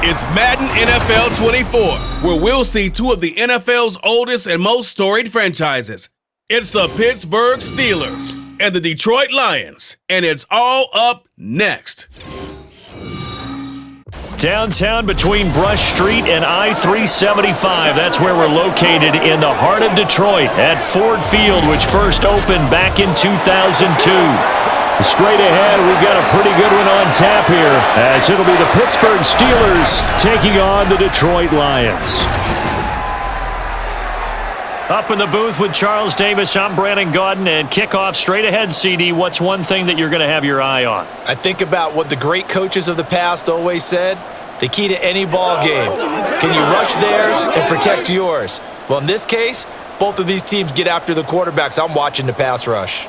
It's Madden NFL 24, where we'll see two of the NFL's oldest and most storied franchises. It's the Pittsburgh Steelers and the Detroit Lions, and it's all up next. Downtown between Brush Street and I-375. That's where we're located in the heart of Detroit at Ford Field, which first opened back in 2002. Straight ahead, we've got a pretty good one on tap here, as it'll be the Pittsburgh Steelers taking on the Detroit Lions. Up in the booth with Charles Davis, I'm Brandon Gaudin, and kickoff straight ahead, CD. What's one thing that you're going to have your eye on? I think about what the great coaches of the past always said. The key to any ball game. Can you rush theirs and protect yours? Well, in this case, both of these teams get after the quarterbacks. I'm watching the pass rush.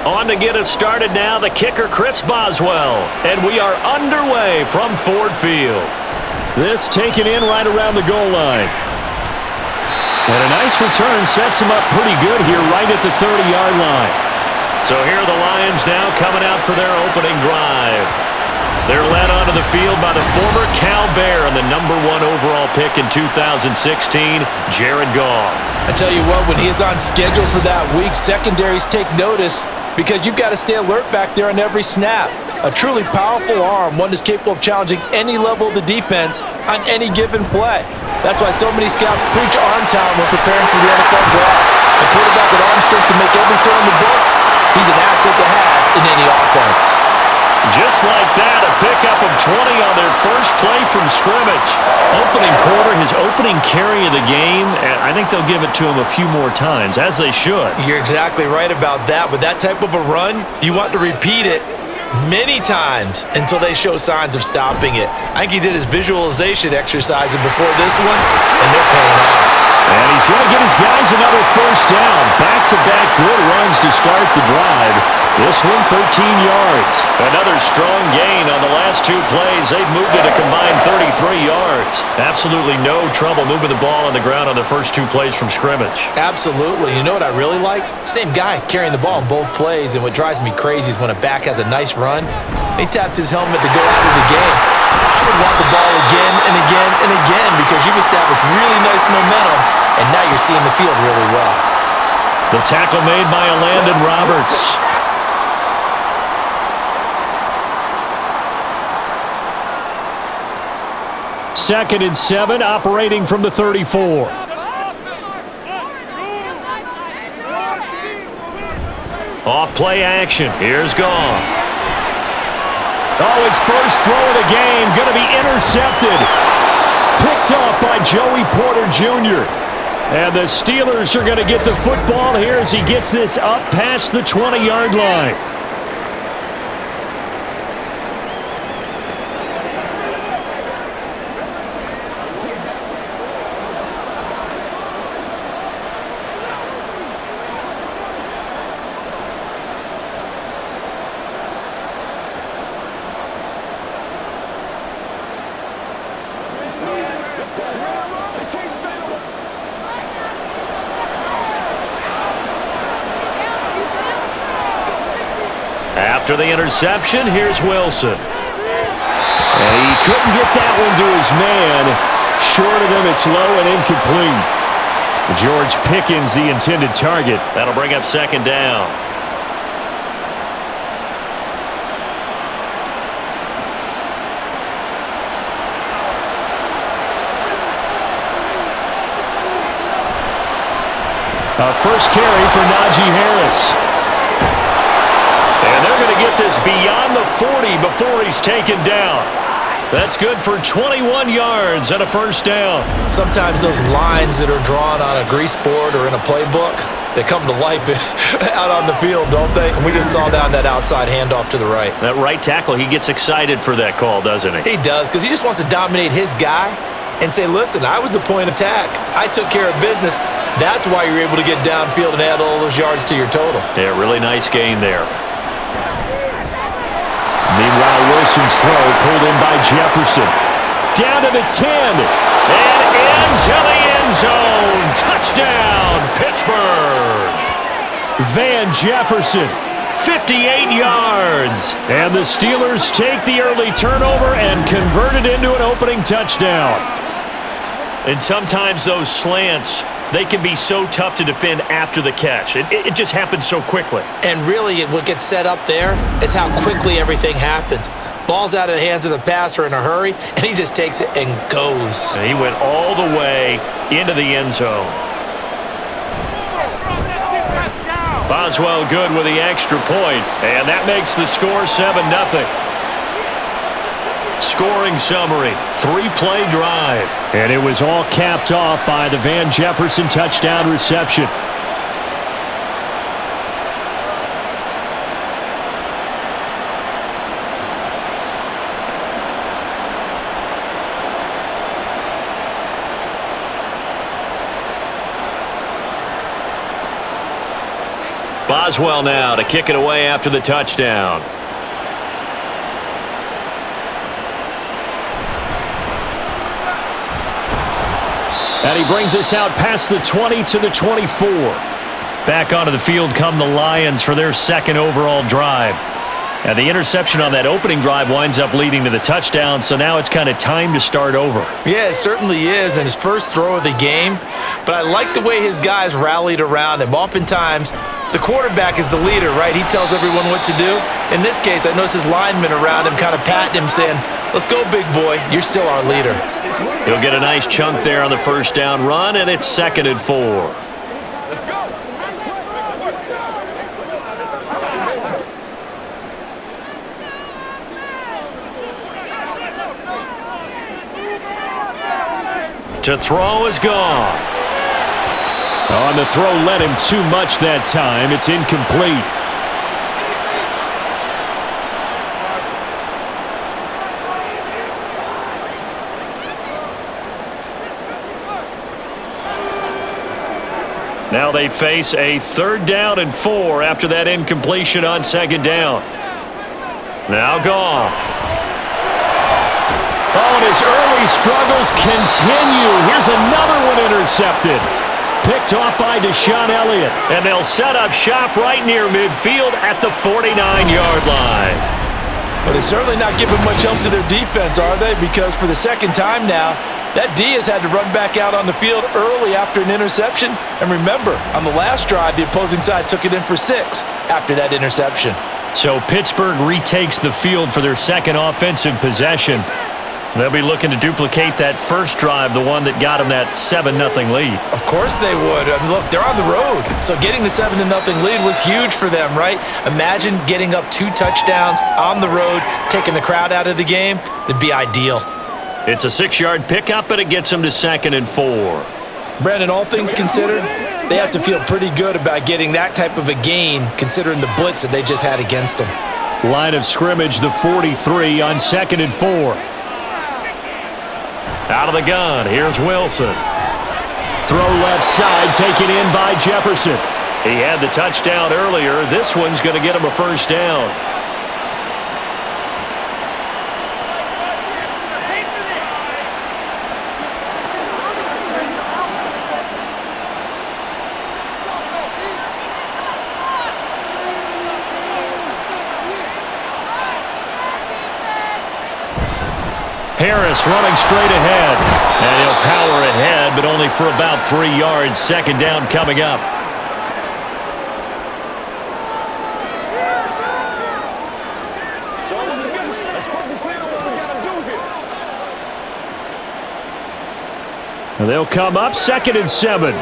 On to get us started now, the kicker, Chris Boswell. And we are underway from Ford Field. This taken in right around the goal line. And a nice return sets him up pretty good here right at the 30-yard line. So here are the Lions now coming out for their opening drive. They're led onto the field by the former Cal Bear and the #1 overall pick in 2016, Jared Goff. I tell you what, when he is on schedule for that week, secondaries take notice because you've got to stay alert back there on every snap. A truly powerful arm, one that's capable of challenging any level of the defense on any given play. That's why so many scouts preach arm talent when preparing for the NFL draft. A quarterback with arm strength to make every throw in the book, he's an asset to have in any offense. Just like that, a pickup of 20 on their first play from scrimmage. Opening quarter, his opening carry of the game, and I think they'll give it to him a few more times, as they should. You're exactly right about that. With that type of a run, you want to repeat it many times until they show signs of stopping it. I think he did his visualization exercises before this one, and they're paying off. And he's going to get his guys another first down. Back-to-back good runs to start the drive. This one 13 yards. Another strong gain on the last two plays. They've moved it a combined 33 yards. Absolutely no trouble moving the ball on the ground on the first two plays from scrimmage. Absolutely. You know what I really like? Same guy carrying the ball in both plays, and what drives me crazy is when a back has a nice run, he taps his helmet to go out of the game. I would want the ball again and again and again because you've established really nice momentum, and now you're seeing the field really well. The tackle made by Landon Roberts. Second and 7, operating from the 34. Off play action. Here's Goff. Oh, his first throw of the game going to be intercepted. Picked off by Joey Porter Jr. And the Steelers are going to get the football here as he gets this up past the 20-yard line. After the interception, here's Wilson. And he couldn't get that one to his man. Short of him, it's low and incomplete. George Pickens, the intended target. That'll bring up second down. First carry for Najee Harris. And they're going to get this beyond the 40 before he's taken down. That's good for 21 yards and a first down. Sometimes those lines that are drawn on a grease board or in a playbook, they come to life out on the field, don't they? And we just saw down that outside handoff to the right. That right tackle, he gets excited for that call, doesn't he? He does, because he just wants to dominate his guy and say, listen, I was the point of attack. I took care of business. That's why you're able to get downfield and add all those yards to your total. Yeah, really nice gain there. Meanwhile, Wilson's throw pulled in by Jefferson. Down to the 10. And into the end zone. Touchdown, Pittsburgh. Van Jefferson, 58 yards. And the Steelers take the early turnover and convert it into an opening touchdown. And sometimes those slants, they can be so tough to defend after the catch. It just happens so quickly. And really, what gets set up there is how quickly everything happens. Ball's out of the hands of the passer in a hurry, and he just takes it and goes. And he went all the way into the end zone. Boswell good with the extra point, and that makes the score 7-0. Scoring summary, 3-play drive. And it was all capped off by the Van Jefferson touchdown reception. Boswell now to kick it away after the touchdown. And he brings us out past the 20 to the 24. Back onto the field come the Lions for their second overall drive. And the interception on that opening drive winds up leading to the touchdown, so now it's kind of time to start over. Yeah, it certainly is, and his first throw of the game. But I like the way his guys rallied around him. Oftentimes, the quarterback is the leader, right? He tells everyone what to do. In this case, I noticed his linemen around him kind of patting him, saying, let's go, big boy. You're still our leader. He'll get a nice chunk there on the first down run, and it's 2nd and 4. Let's go. To throw is Goff. On the throw led him too much that time. It's incomplete. Now they face a 3rd down and 4 after that incompletion on 2nd down. Now Goff. Oh, and his early struggles continue. Here's another one intercepted. Picked off by Deshaun Elliott. And they'll set up shop right near midfield at the 49-yard line. Well, they're certainly not giving much help to their defense, are they? Because for the second time now, that D has had to run back out on the field early after an interception. And remember, on the last drive, the opposing side took it in for 6 after that interception. So Pittsburgh retakes the field for their second offensive possession. They'll be looking to duplicate that first drive, the one that got them that 7-0 lead. Of course they would. I mean, look, they're on the road. So getting the 7-0 lead was huge for them, right? Imagine getting up 2 touchdowns on the road, taking the crowd out of the game. It'd be ideal. It's a 6-yard pickup, but it gets them to 2nd and 4. Brandon, all things considered, they have to feel pretty good about getting that type of a gain, considering the blitz that they just had against them. Line of scrimmage, the 43 on 2nd and 4. Out of the gun, here's Wilson. Throw left side, taken in by Jefferson. He had the touchdown earlier. This one's going to get him a first down. Harris running straight ahead. And he'll power ahead, but only for about 3 yards. 2nd down coming up. So let's focus in on what we got to do here. They'll come up 2nd and 7.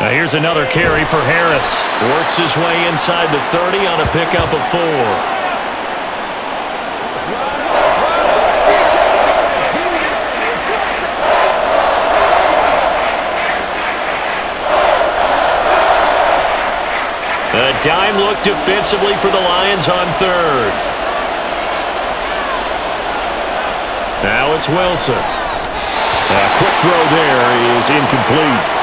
Now here's another carry for Harris. Works his way inside the 30 on a pickup of 4. A dime look defensively for the Lions on 3rd. Now it's Wilson. A quick throw there is incomplete.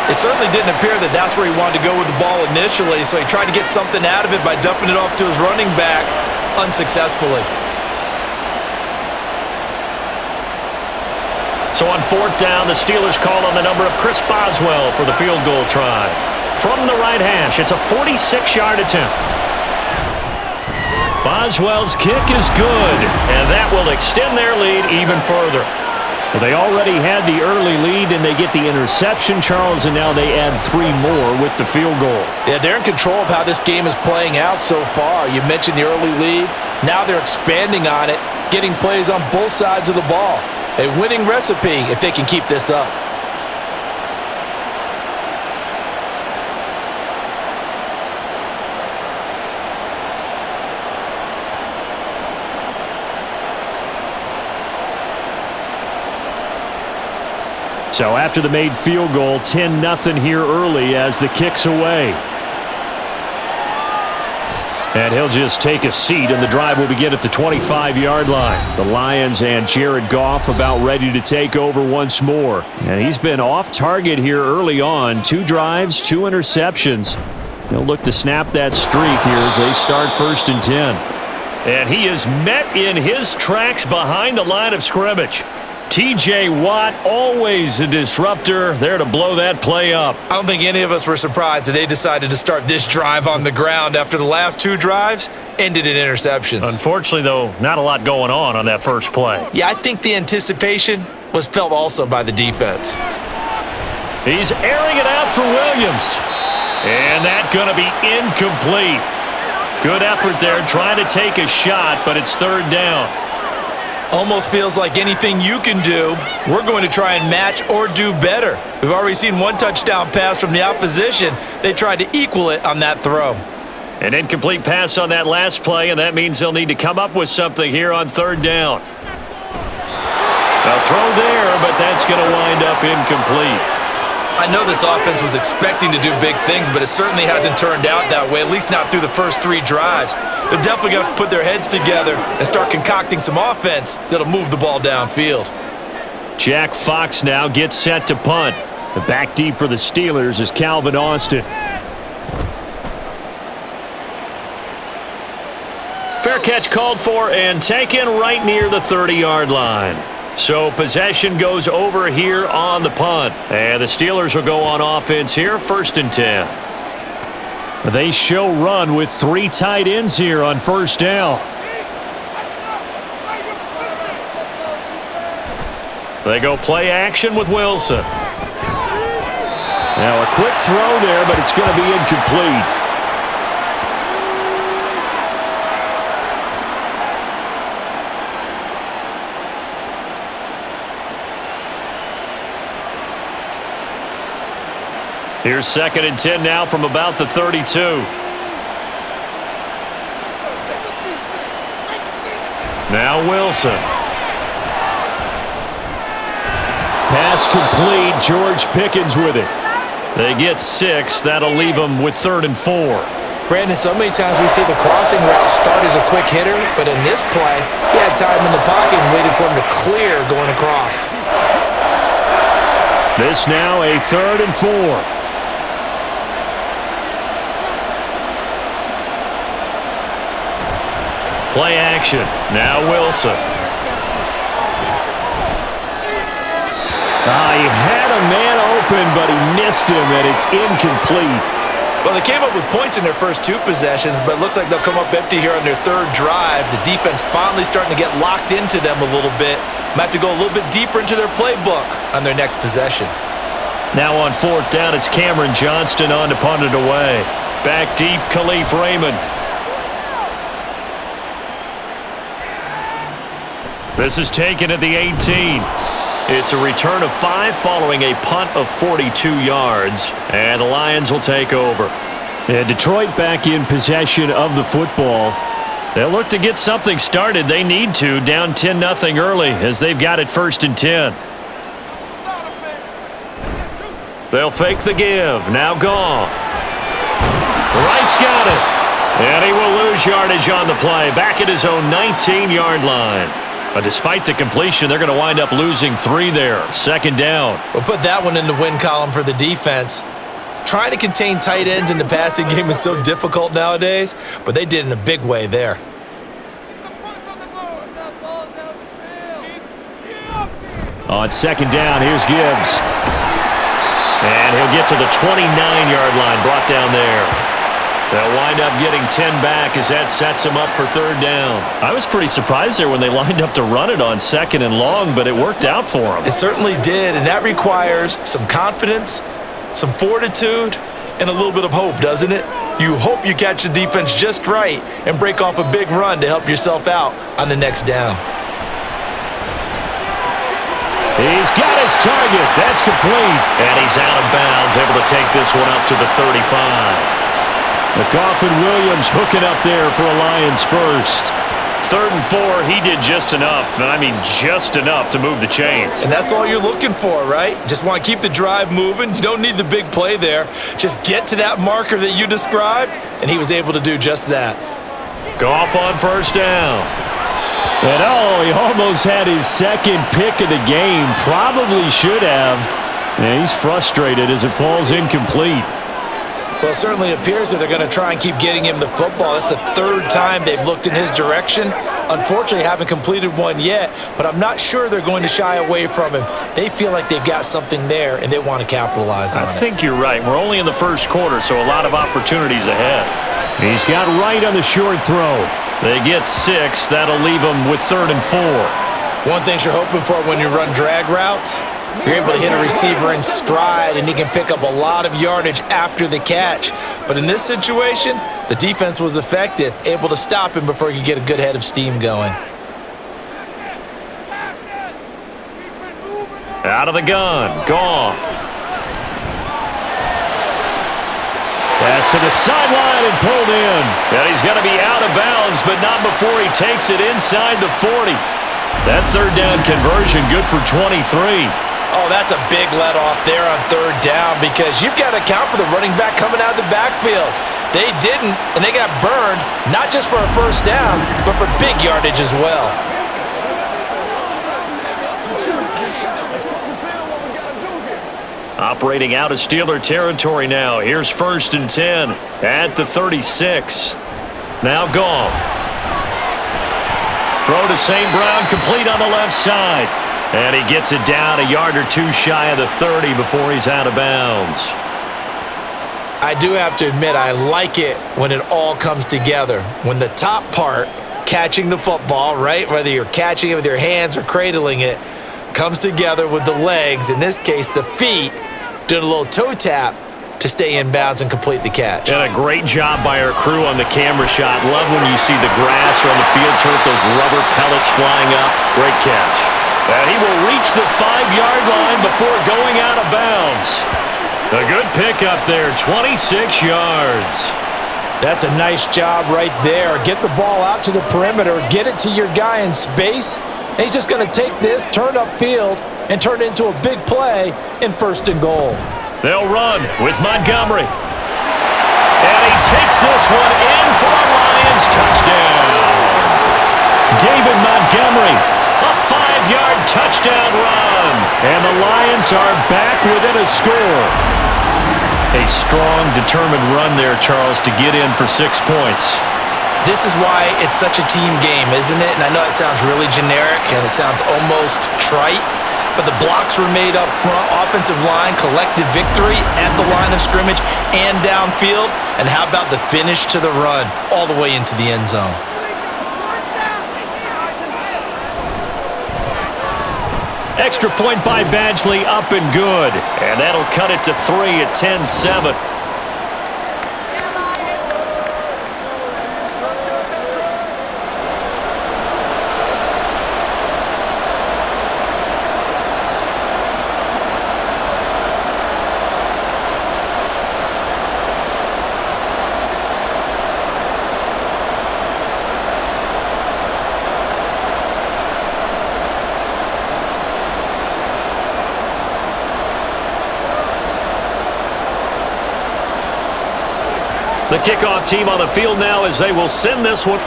It certainly didn't appear that that's where he wanted to go with the ball initially, so he tried to get something out of it by dumping it off to his running back unsuccessfully. So on 4th down, the Steelers call on the number of Chris Boswell for the field goal try. From the right hash, it's a 46-yard attempt. Boswell's kick is good, and that will extend their lead even further. Well, they already had the early lead, and they get the interception, Charles, and now they add 3 more with the field goal. Yeah, they're in control of how this game is playing out so far. You mentioned the early lead. Now they're expanding on it, getting plays on both sides of the ball. A winning recipe if they can keep this up. So after the made field goal, 10-0 here early as the kick's away. And he'll just take a seat, and the drive will begin at the 25-yard line. The Lions and Jared Goff about ready to take over once more. And he's been off target here early on. 2 drives, 2 interceptions. He'll look to snap that streak here as they start 1st and 10. And he is met in his tracks behind the line of scrimmage. T.J. Watt, always a disruptor, there to blow that play up. I don't think any of us were surprised that they decided to start this drive on the ground after the last 2 drives ended in interceptions. Unfortunately, though, not a lot going on that first play. Yeah, I think the anticipation was felt also by the defense. He's airing it out for Williams. And that's going to be incomplete. Good effort there, trying to take a shot, but it's 3rd down. Almost feels like anything you can do, we're going to try and match or do better. We've already seen 1 touchdown pass from the opposition. They tried to equal it on that throw. An incomplete pass on that last play, and that means they'll need to come up with something here on 3rd down. A throw there, but that's going to wind up incomplete. I know this offense was expecting to do big things, but it certainly hasn't turned out that way, at least not through the first 3 drives. They're definitely going to have to put their heads together and start concocting some offense that'll move the ball downfield. Jack Fox now gets set to punt. The back deep for the Steelers is Calvin Austin. Fair catch called for and taken right near the 30-yard line. So possession goes over here on the punt. And the Steelers will go on offense here, 1st and 10. They show run with 3 tight ends here on 1st down. They go play action with Wilson. Now a quick throw there, but it's going to be incomplete. Here's 2nd and 10 now from about the 32. Now Wilson. Pass complete. George Pickens with it. They get 6. That'll leave them with 3rd and 4. Brandon, so many times we see the crossing route start as a quick hitter, but in this play, he had time in the pocket and waited for him to clear going across. This now a 3rd and 4. Play action. Now Wilson. He had a man open, but he missed him, and it's incomplete. Well, they came up with points in their first 2 possessions, but it looks like they'll come up empty here on their 3rd drive. The defense finally starting to get locked into them a little bit. Might have to go a little bit deeper into their playbook on their next possession. Now on 4th down, it's Cameron Johnston on to punt it away. Back deep, Khalif Raymond. This is taken at the 18. It's a return of 5 following a punt of 42 yards, and the Lions will take over. Yeah, Detroit back in possession of the football. They'll look to get something started. They need to, down 10-0 early as they've got it 1st and 10. They'll fake the give. Now Goff. Wright's got it. And he will lose yardage on the play. Back at his own 19-yard line. But despite the completion, they're going to wind up losing 3 there. 2nd down. We'll put that one in the win column for the defense. Trying to contain tight ends in the passing game is so difficult nowadays, but they did in a big way there. On 2nd down, here's Gibbs. And he'll get to the 29-yard line, brought down there. They'll wind up getting 10 back as that sets them up for 3rd down. I was pretty surprised there when they lined up to run it on 2nd and long, but it worked out for them. It certainly did, and that requires some confidence, some fortitude, and a little bit of hope, doesn't it? You hope you catch the defense just right and break off a big run to help yourself out on the next down. He's got his target. That's complete. And he's out of bounds, able to take this one up to the 35. McGoff and Williams hooking up there for a Lions first. 3rd and 4, he did just enough. I mean, just enough to move the chains. And that's all you're looking for, right? Just want to keep the drive moving. You don't need the big play there. Just get to that marker that you described, and he was able to do just that. Goff on 1st down. And he almost had his 2nd pick of the game. Probably should have. Yeah, he's frustrated as it falls incomplete. Well, it certainly appears that they're going to try and keep getting him the football. That's the 3rd time they've looked in his direction. Unfortunately, haven't completed one yet, but I'm not sure they're going to shy away from him. They feel like they've got something there, and they want to capitalize on it. I think you're right. We're only in the 1st quarter, so a lot of opportunities ahead. He's got Wright on the short throw. They get 6. That'll leave them with 3rd and 4. One thing you're hoping for when you run drag routes, you're able to hit a receiver in stride, and he can pick up a lot of yardage after the catch. But in this situation, the defense was effective, able to stop him before he could get a good head of steam going. Out of the gun, Goff. Pass to the sideline and pulled in. And he's going to be out of bounds, but not before he takes it inside the 40. That 3rd down conversion good for 23. Oh, that's a big let-off there on 3rd down because you've got to account for the running back coming out of the backfield. They didn't, and they got burned, not just for a 1st down, but for big yardage as well. Operating out of Steeler territory now. Here's 1st and 10 at the 36. Now Goff. Throw to St. Brown, complete on the left side. And he gets it down a yard or 2 shy of the 30 before he's out of bounds. I do have to admit, I like it when it all comes together. When the top part, catching the football, right, whether you're catching it with your hands or cradling it, comes together with the legs, in this case the feet, doing a little toe tap to stay in bounds and complete the catch. And a great job by our crew on the camera shot. Love when you see the grass or on the field turf, those rubber pellets flying up. Great catch. And he will reach the 5-yard line before going out of bounds. A good pickup there, 26 yards. That's a nice job right there. Get the ball out to the perimeter, get it to your guy in space, and he's just going to take this, turn upfield, and turn it into a big play in 1st and goal. They'll run with Montgomery. And he takes this one in for a Lions touchdown. David Montgomery. A 5-yard touchdown run. And the Lions are back within a score. A strong, determined run there, Charles, to get in for 6 points. This is why it's such a team game, isn't it? And I know it sounds really generic and it sounds almost trite, but the blocks were made up front, offensive line, collective victory at the line of scrimmage and downfield. And how about the finish to the run all the way into the end zone? Extra point by Badgley, up and good. And that'll cut it to 3 at 10-7. The kickoff team on the field now as they will send this one.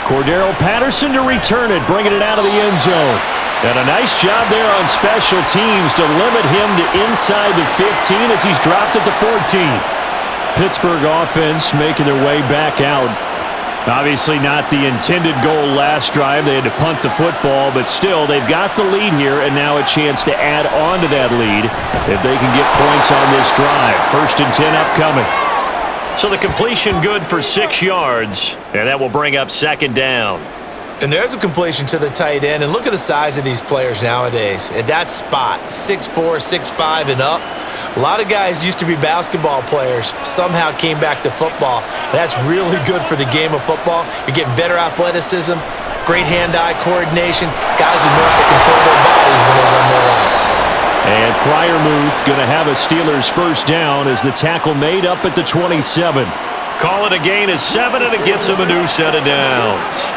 Cordero Patterson to return it, bringing it out of the end zone. And a nice job there on special teams to limit him to inside the 15 as he's dropped at the 14. Pittsburgh offense making their way back out. Obviously not the intended goal last drive. They had to punt the football, but still they've got the lead here and now a chance to add on to that lead if they can get points on this drive. 1st and 10 upcoming. So the completion good for 6 yards, and that will bring up 2nd down. And there's a completion to the tight end, and look at the size of these players nowadays. At that spot, 6'4", 6'5", and up. A lot of guys used to be basketball players, somehow came back to football. And that's really good for the game of football. You're getting better athleticism, great hand-eye coordination, guys who know how to control their bodies when they run their routes. And Freiermuth going to have a Steelers 1st down as the tackle made up at the 27. Call it a gain of 7, and it gets him a new set of downs.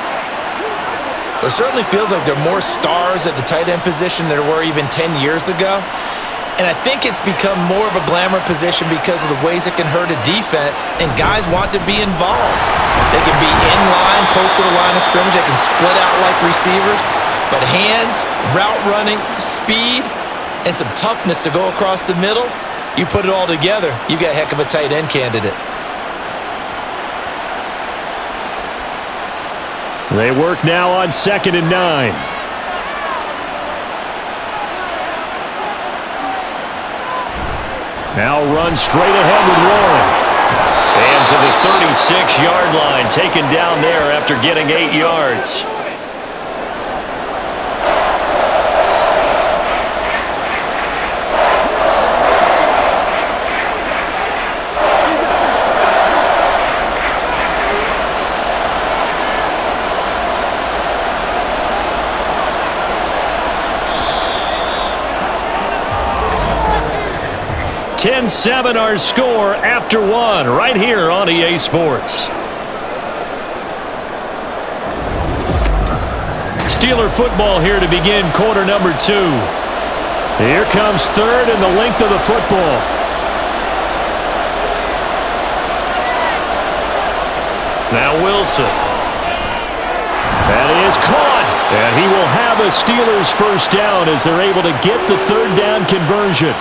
It certainly feels like there are more stars at the tight end position than there were even 10 years ago. And I think it's become more of a glamour position because of the ways it can hurt a defense, and guys want to be involved. They can be in line, close to the line of scrimmage. They can split out like receivers. But hands, route running, speed, and some toughness to go across the middle, you put it all together, you got a heck of a tight end candidate. They work now on 2nd and 9. Now run straight ahead with Warren. And to the 36-yard line, taken down there after getting 8 yards. (10-7) our score after 1 right here on EA Sports. Steeler football here to begin quarter number 2. Here comes 3rd and the length of the football. Now Wilson. That is caught. And he will have a Steelers 1st down as they're able to get the 3rd down conversion.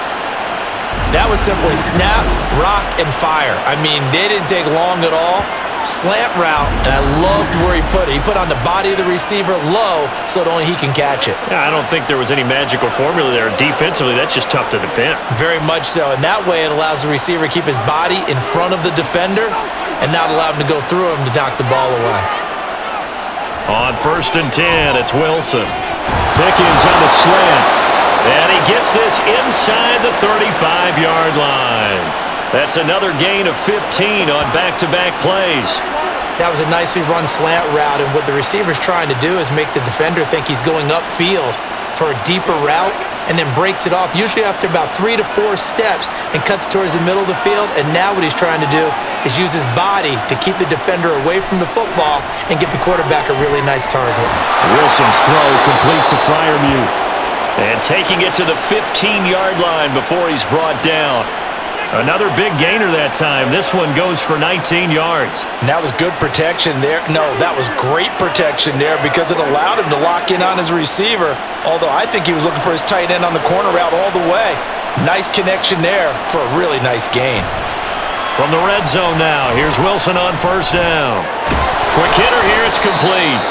That was simply snap, rock, and fire. I mean, they didn't take long at all. Slant route, and I loved where he put it. He put on the body of the receiver low so that only he can catch it. Yeah, I don't think there was any magical formula there. Defensively, that's just tough to defend. Very much so, and that way it allows the receiver to keep his body in front of the defender and not allow him to go through him to knock the ball away. On 1st and 10, it's Wilson. Pickens on the slant. And he gets this inside the 35-yard line. That's another gain of 15 on back-to-back plays. That was a nicely run slant route, and what the receiver's trying to do is make the defender think he's going upfield for a deeper route and then breaks it off, usually after about 3 to 4 steps, and cuts towards the middle of the field. And now what he's trying to do is use his body to keep the defender away from the football and give the quarterback a really nice target. Wilson's throw complete to Freiermuth. And taking it to the 15-yard line before he's brought down. Another big gainer that time. This one goes for 19 yards. And that was good protection there. No, that was great protection there because it allowed him to lock in on his receiver, although I think he was looking for his tight end on the corner route all the way. Nice connection there for a really nice gain. From the red zone now, here's Wilson on 1st down. Quick hitter here, it's complete.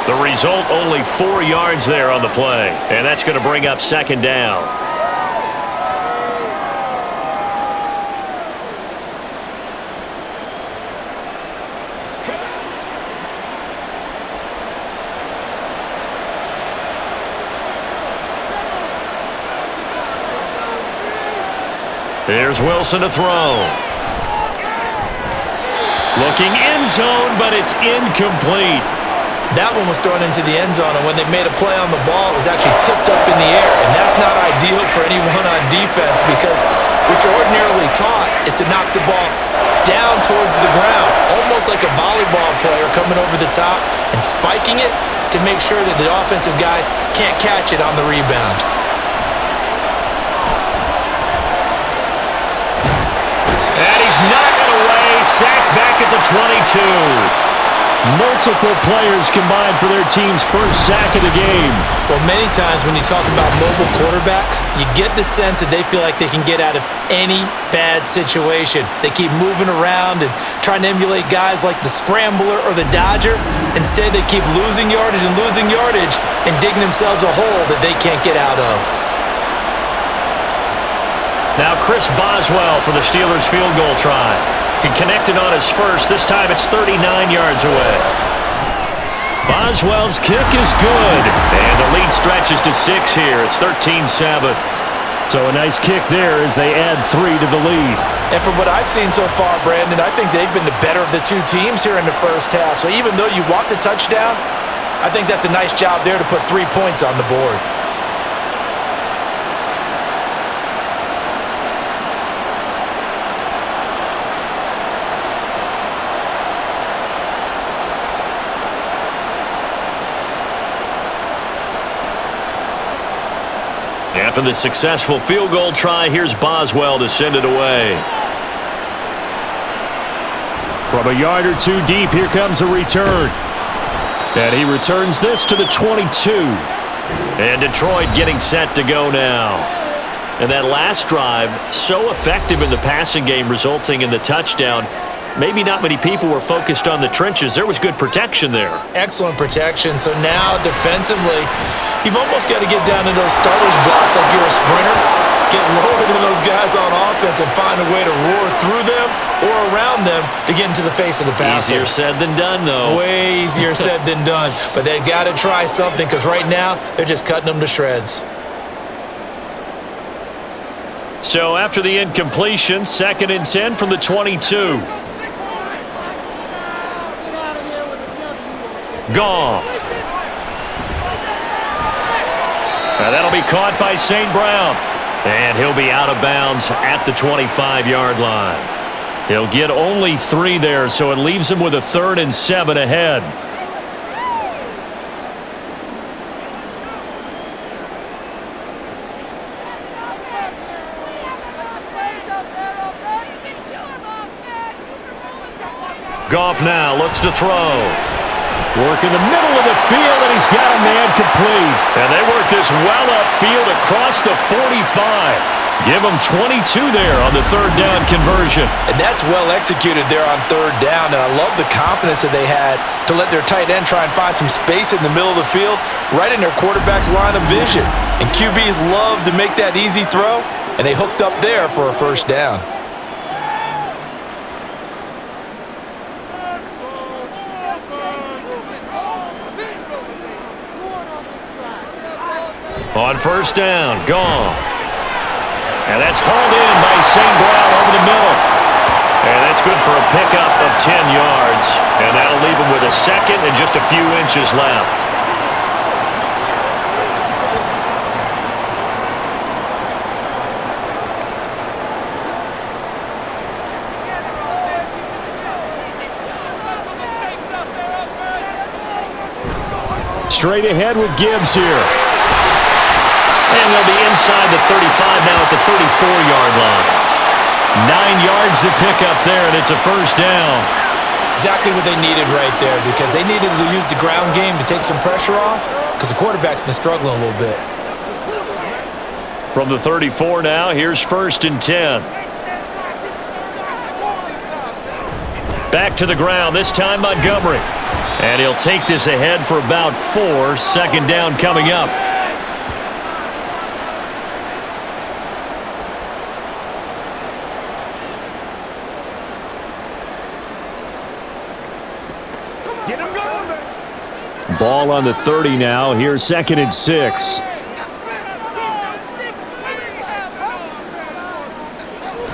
The result, only 4 yards there on the play. And that's going to bring up 2nd down. Here's Wilson to throw. Looking end zone, but it's incomplete. That one was thrown into the end zone, and when they made a play on the ball, it was actually tipped up in the air, and that's not ideal for anyone on defense because what you're ordinarily taught is to knock the ball down towards the ground, almost like a volleyball player coming over the top and spiking it to make sure that the offensive guys can't catch it on the rebound. 22. Multiple players combined for their team's first sack of the game. Well, many times when you talk about mobile quarterbacks, you get the sense that they feel like they can get out of any bad situation. They keep moving around and trying to emulate guys like the Scrambler or the Dodger. Instead, they keep losing yardage and digging themselves a hole that they can't get out of. Now Chris Boswell for the Steelers field goal try. He connected on his first. This time it's 39 yards away. Boswell's kick is good. And the lead stretches to 6 here. It's 13-7. So a nice kick there as they add 3 to the lead. And from what I've seen so far, Brandon, I think they've been the better of the two teams here in the first half. So even though you want the touchdown, I think that's a nice job there to put 3 points on the board. After the successful field goal try, here's Boswell to send it away. From a yard or two deep, here comes a return. And he returns this to the 22. And Detroit getting set to go now. And that last drive, so effective in the passing game, resulting in the touchdown. Maybe not many people were focused on the trenches. There was good protection there. Excellent protection. So now defensively, you've almost got to get down to those starters blocks like you're a sprinter. Get lower than those guys on offense and find a way to roar through them or around them to get into the face of the passer. Easier said than done, though. Way easier said than done. But they've got to try something because right now they're just cutting them to shreds. So after the incompletion, 2nd and 10 from the 22. Goff. Now that'll be caught by St. Brown. And he'll be out of bounds at the 25-yard line. He'll get only 3 there, so it leaves him with a 3rd and 7 ahead. Goff now looks to throw. Work in the middle of the field, and he's got a man complete. And they work this well upfield across the 45. Give them 22 there on the 3rd down conversion. And that's well executed there on 3rd down, and I love the confidence that they had to let their tight end try and find some space in the middle of the field, right in their quarterback's line of vision. And QBs love to make that easy throw, and they hooked up there for a 1st down. On 1st down, Goff. And that's hauled in by St. Brown over the middle. And that's good for a pickup of 10 yards. And that'll leave him with a 2nd and just a few inches left. Straight ahead with Gibbs here. And they'll be inside the 35 now at the 34-yard line. 9 yards to pick up there, and it's a 1st down. Exactly what they needed right there, because they needed to use the ground game to take some pressure off, because the quarterback's been struggling a little bit. From the 34 now, here's 1st and 10. Back to the ground, this time Montgomery. And he'll take this ahead for about 4. 2nd down coming up. Ball on the 30 now. Here's 2nd and 6.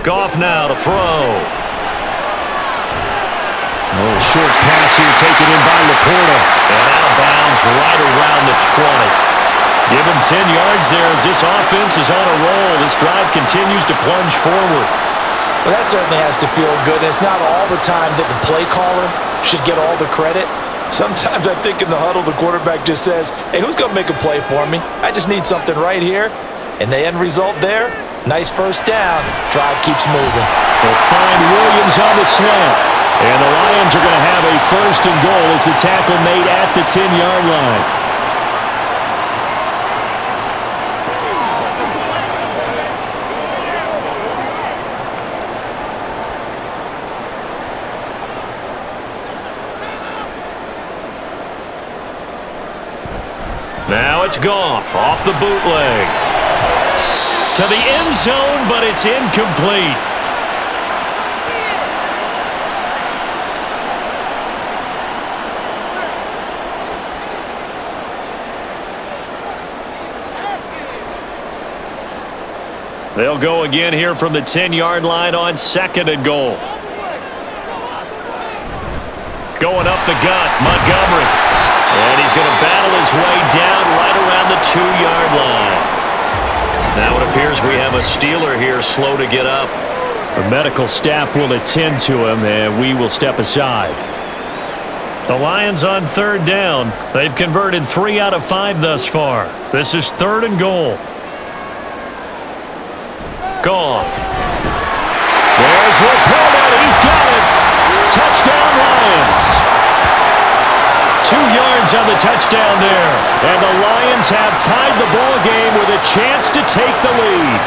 Goff now to throw. A little short pass here taken in by Laporta. And out of bounds right around the 20. Give him 10 yards there as this offense is on a roll. This drive continues to plunge forward. Well, that certainly has to feel good. It's not all the time that the play caller should get all the credit. Sometimes I think in the huddle, the quarterback just says, hey, who's going to make a play for me? I just need something right here. And the end result there, nice 1st down. Drive keeps moving. They'll find Williams on the slant. And the Lions are going to have a first and goal as the tackle made at the 10-yard line. Now it's Goff off the bootleg. To the end zone, but it's incomplete. They'll go again here from the 10-yard line on second and goal. Going up the gut, Montgomery. And he's going to battle his way down right around the 2-yard line. Now it appears we have a Steeler here slow to get up. The medical staff will attend to him, and we will step aside. The Lions on third down. They've converted 3 out of 5 thus far. This is third and goal. Gone. There's Laporta. He's got it. Touchdown, Lions. 2 yards on the touchdown there. And the Lions have tied the ball game with a chance to take the lead.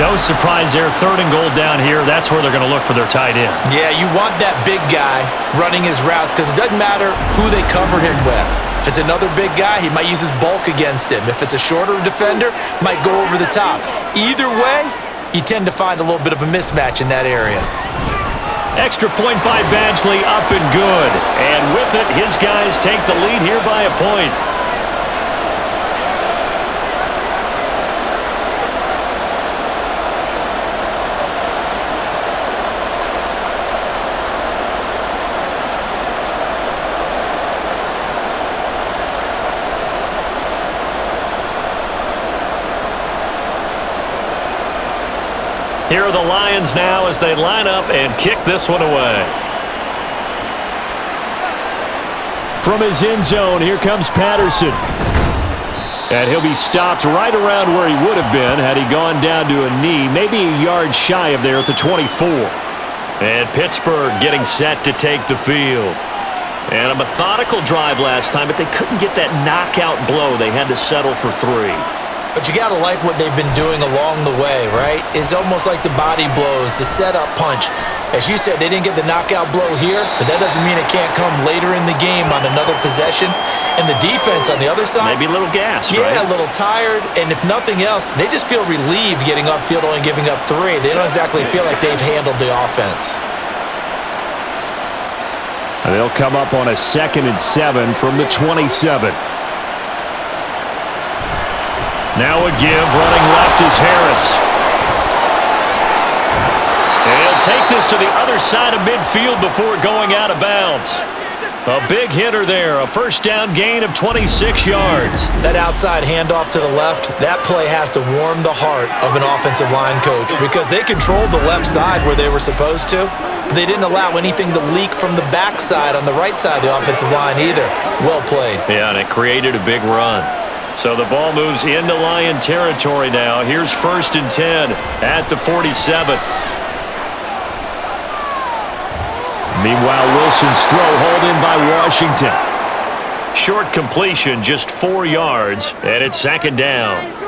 No surprise there. Third and goal down here. That's where they're going to look for their tight end. Yeah, you want that big guy running his routes because it doesn't matter who they cover him with. If it's another big guy, he might use his bulk against him. If it's a shorter defender, might go over the top. Either way, you tend to find a little bit of a mismatch in that area. Extra point by Badgley, up and good. And with it, his guys take the lead here by a point. Here are the Lions now as they line up and kick this one away. From his end zone, here comes Patterson. And he'll be stopped right around where he would have been had he gone down to a knee, maybe a yard shy of there at the 24. And Pittsburgh getting set to take the field. And a methodical drive last time, but they couldn't get that knockout blow. They had to settle for 3. But you got to like what they've been doing along the way, right? It's almost like the body blows, the setup punch. As you said, they didn't get the knockout blow here, but that doesn't mean it can't come later in the game on another possession. And the defense on the other side, maybe a little gas, yeah, right? A little tired. And if nothing else, they just feel relieved getting upfield, only giving up 3. They don't exactly feel like they've handled the offense. And they'll come up on a 2nd and 7 from the 27. Now a give, running left is Harris. And he'll take this to the other side of midfield before going out of bounds. A big hitter there, a first down gain of 26 yards. That outside handoff to the left, that play has to warm the heart of an offensive line coach because they controlled the left side where they were supposed to, but they didn't allow anything to leak from the backside on the right side of the offensive line either. Well played. Yeah, and it created a big run. So the ball moves into Lion territory now. Here's 1st and 10 at the 47. Meanwhile, Wilson's throw hauled in by Washington. Short completion, just 4 yards, and it's 2nd down.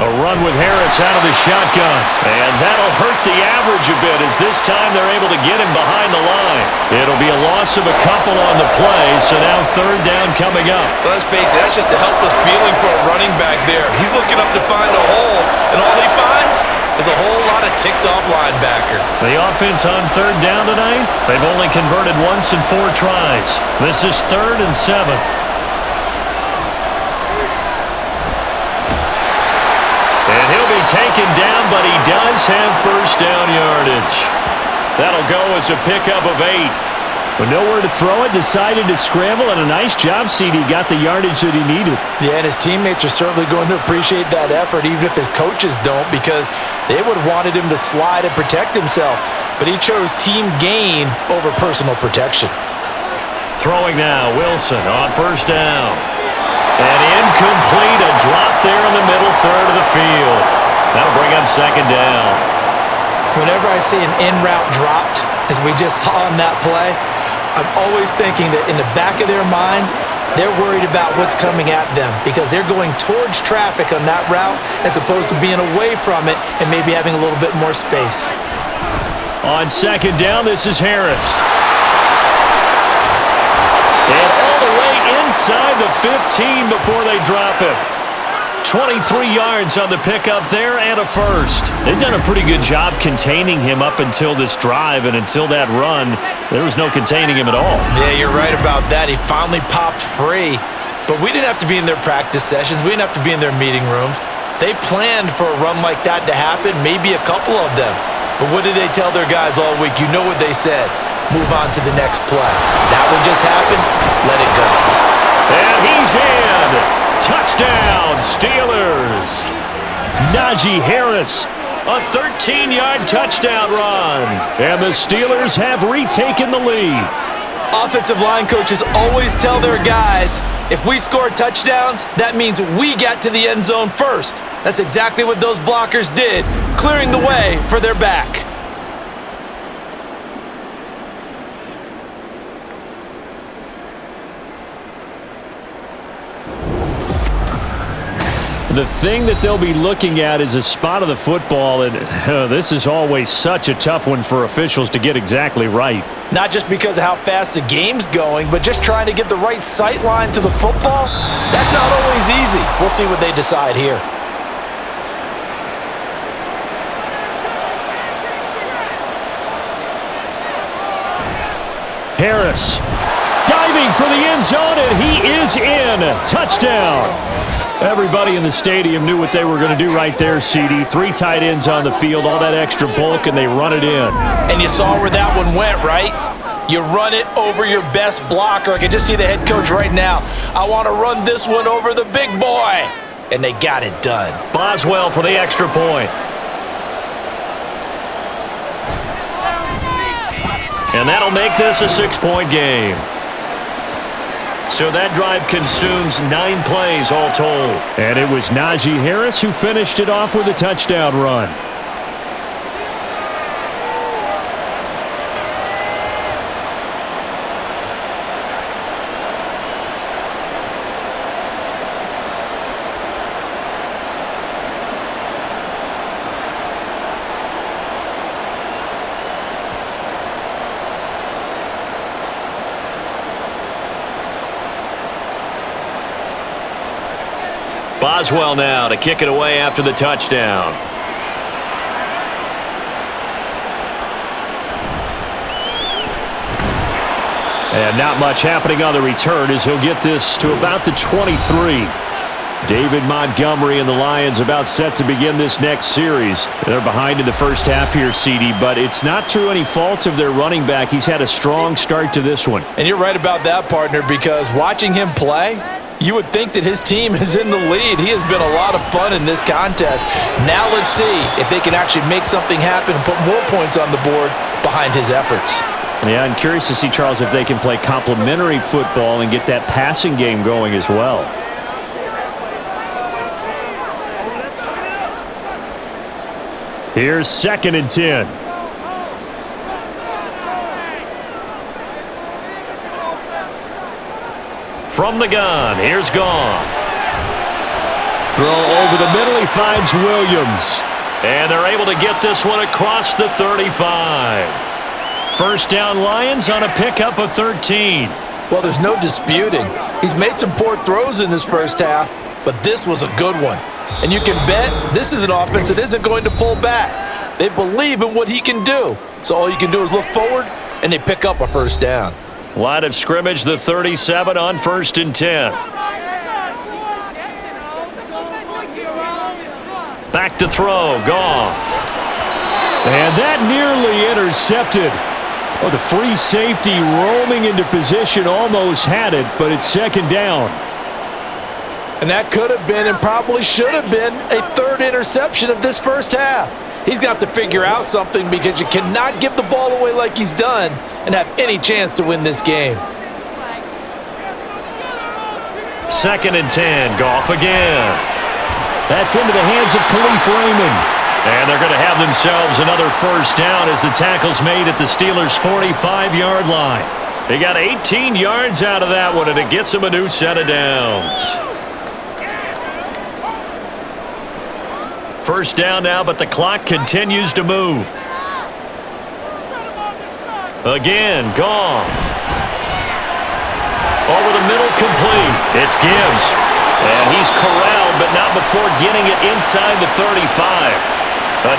A run with Harris out of the shotgun. And that'll hurt the average a bit as this time they're able to get him behind the line. It'll be a loss of a couple on the play, so now 3rd down coming up. Well, let's face it, that's just a helpless feeling for a running back there. He's looking up to find a hole, and all he finds is a whole lot of ticked-off linebacker. The offense on 3rd down tonight, they've only converted once in 4 tries. This is 3rd and 7. And he'll be taken down, but he does have first down yardage. That'll go as a pickup of 8. With nowhere to throw it, decided to scramble, and a nice job, CD. Got the yardage that he needed. Yeah, and his teammates are certainly going to appreciate that effort, even if his coaches don't, because they would have wanted him to slide and protect himself. but he chose team gain over personal protection. Throwing now, Wilson on first down. And incomplete, a drop there in the middle third of the field. That'll bring up second down. Whenever I see an in-route dropped, as we just saw in that play, I'm always thinking that in the back of their mind, they're worried about what's coming at them because they're going towards traffic on that route as opposed to being away from it and maybe having a little bit more space. On second down, this is Harris. And all the way inside the 15 before they drop him. 23 yards on the pickup there and a first. They've done a pretty good job containing him up until this drive, and until that run, there was no containing him at all. Yeah, you're right about that. He finally popped free, but we didn't have to be in their practice sessions. We didn't have to be in their meeting rooms. They planned for a run like that to happen, maybe a couple of them. But what did they tell their guys all week? You know what they said. Move on to the next play. That one just happened. Let it go. And he's in. Touchdown, Steelers. Najee Harris, a 13-yard touchdown run. And the Steelers have retaken the lead. Offensive line coaches always tell their guys, if we score touchdowns, that means we get to the end zone first. That's exactly what those blockers did, clearing the way for their back. The thing that they'll be looking at is a spot of the football, and this is always such a tough one for officials to get exactly right. Not just because of how fast the game's going, but just trying to get the right sight line to the football. That's not always easy. We'll see what they decide here. Harris diving for the end zone, and he is in. Touchdown. Everybody in the stadium knew what they were going to do right there, CD. 3 tight ends on the field, all that extra bulk, and they run it in. And you saw where that one went, right? You run it over your best blocker. I can just see the head coach right now. I want to run this one over the big boy. And they got it done. Boswell for the extra point. And that'll make this a 6-point game. So that drive consumes 9 plays all told. And it was Najee Harris who finished it off with a touchdown run. Boswell now to kick it away after the touchdown. And not much happening on the return as he'll get this to about the 23. David Montgomery and the Lions about set to begin this next series. They're behind in the first half here, CD, but it's not through any fault of their running back. He's had a strong start to this one. And you're right about that, partner, because watching him play, you would think that his team is in the lead. He has been a lot of fun in this contest. Now let's see if they can actually make something happen and put more points on the board behind his efforts. Yeah, I'm curious to see, Charles, if they can play complementary football and get that passing game going as well. Here's 2nd and 10. From the gun, here's Goff. Throw over the middle, he finds Williams. And they're able to get this one across the 35. First down Lions on a pickup of 13. Well, there's no disputing. He's made some poor throws in this first half, but this was a good one. And you can bet this is an offense that isn't going to pull back. They believe in what he can do. So all you can do is look forward, and they pick up a first down. Line of scrimmage, the 37 on 1st and 10. Back to throw, Goff. And that nearly intercepted. Oh, the free safety roaming into position almost had it, but it's 2nd down. And that could have been and probably should have been a 3rd interception of this first half. He's going to have to figure out something because you cannot give the ball away like he's done and have any chance to win this game. 2nd and 10, Goff again. That's into the hands of Khalif Raymond. And they're going to have themselves another first down as the tackle's made at the Steelers' 45-yard line. They got 18 yards out of that one, and it gets them a new set of downs. First down now, but the clock continues to move. Again, Goff. Over the middle, complete. It's Gibbs. And he's corralled, but not before getting it inside the 35.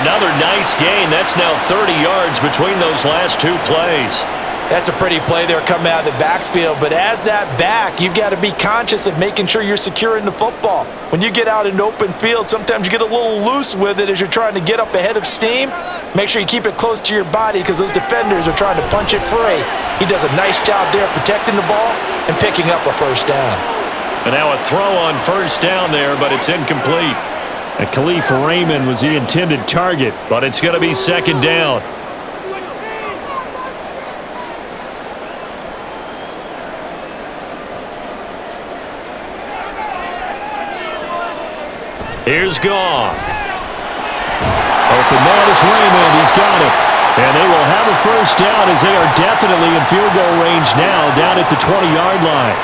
Another nice gain. That's now 30 yards between those last two plays. That's a pretty play there coming out of the backfield, but as that back, you've got to be conscious of making sure you're securing the football. When you get out in open field, sometimes you get a little loose with it as you're trying to get up ahead of steam. Make sure you keep it close to your body because those defenders are trying to punch it free. He does a nice job there protecting the ball and picking up a first down. And now a throw on first down there, but it's incomplete. And Khalif Raymond was the intended target, but it's going to be 2nd down. Here's Goff. Open man is Raymond. He's got it. And they will have a first down as they are definitely in field goal range now down at the 20-yard line.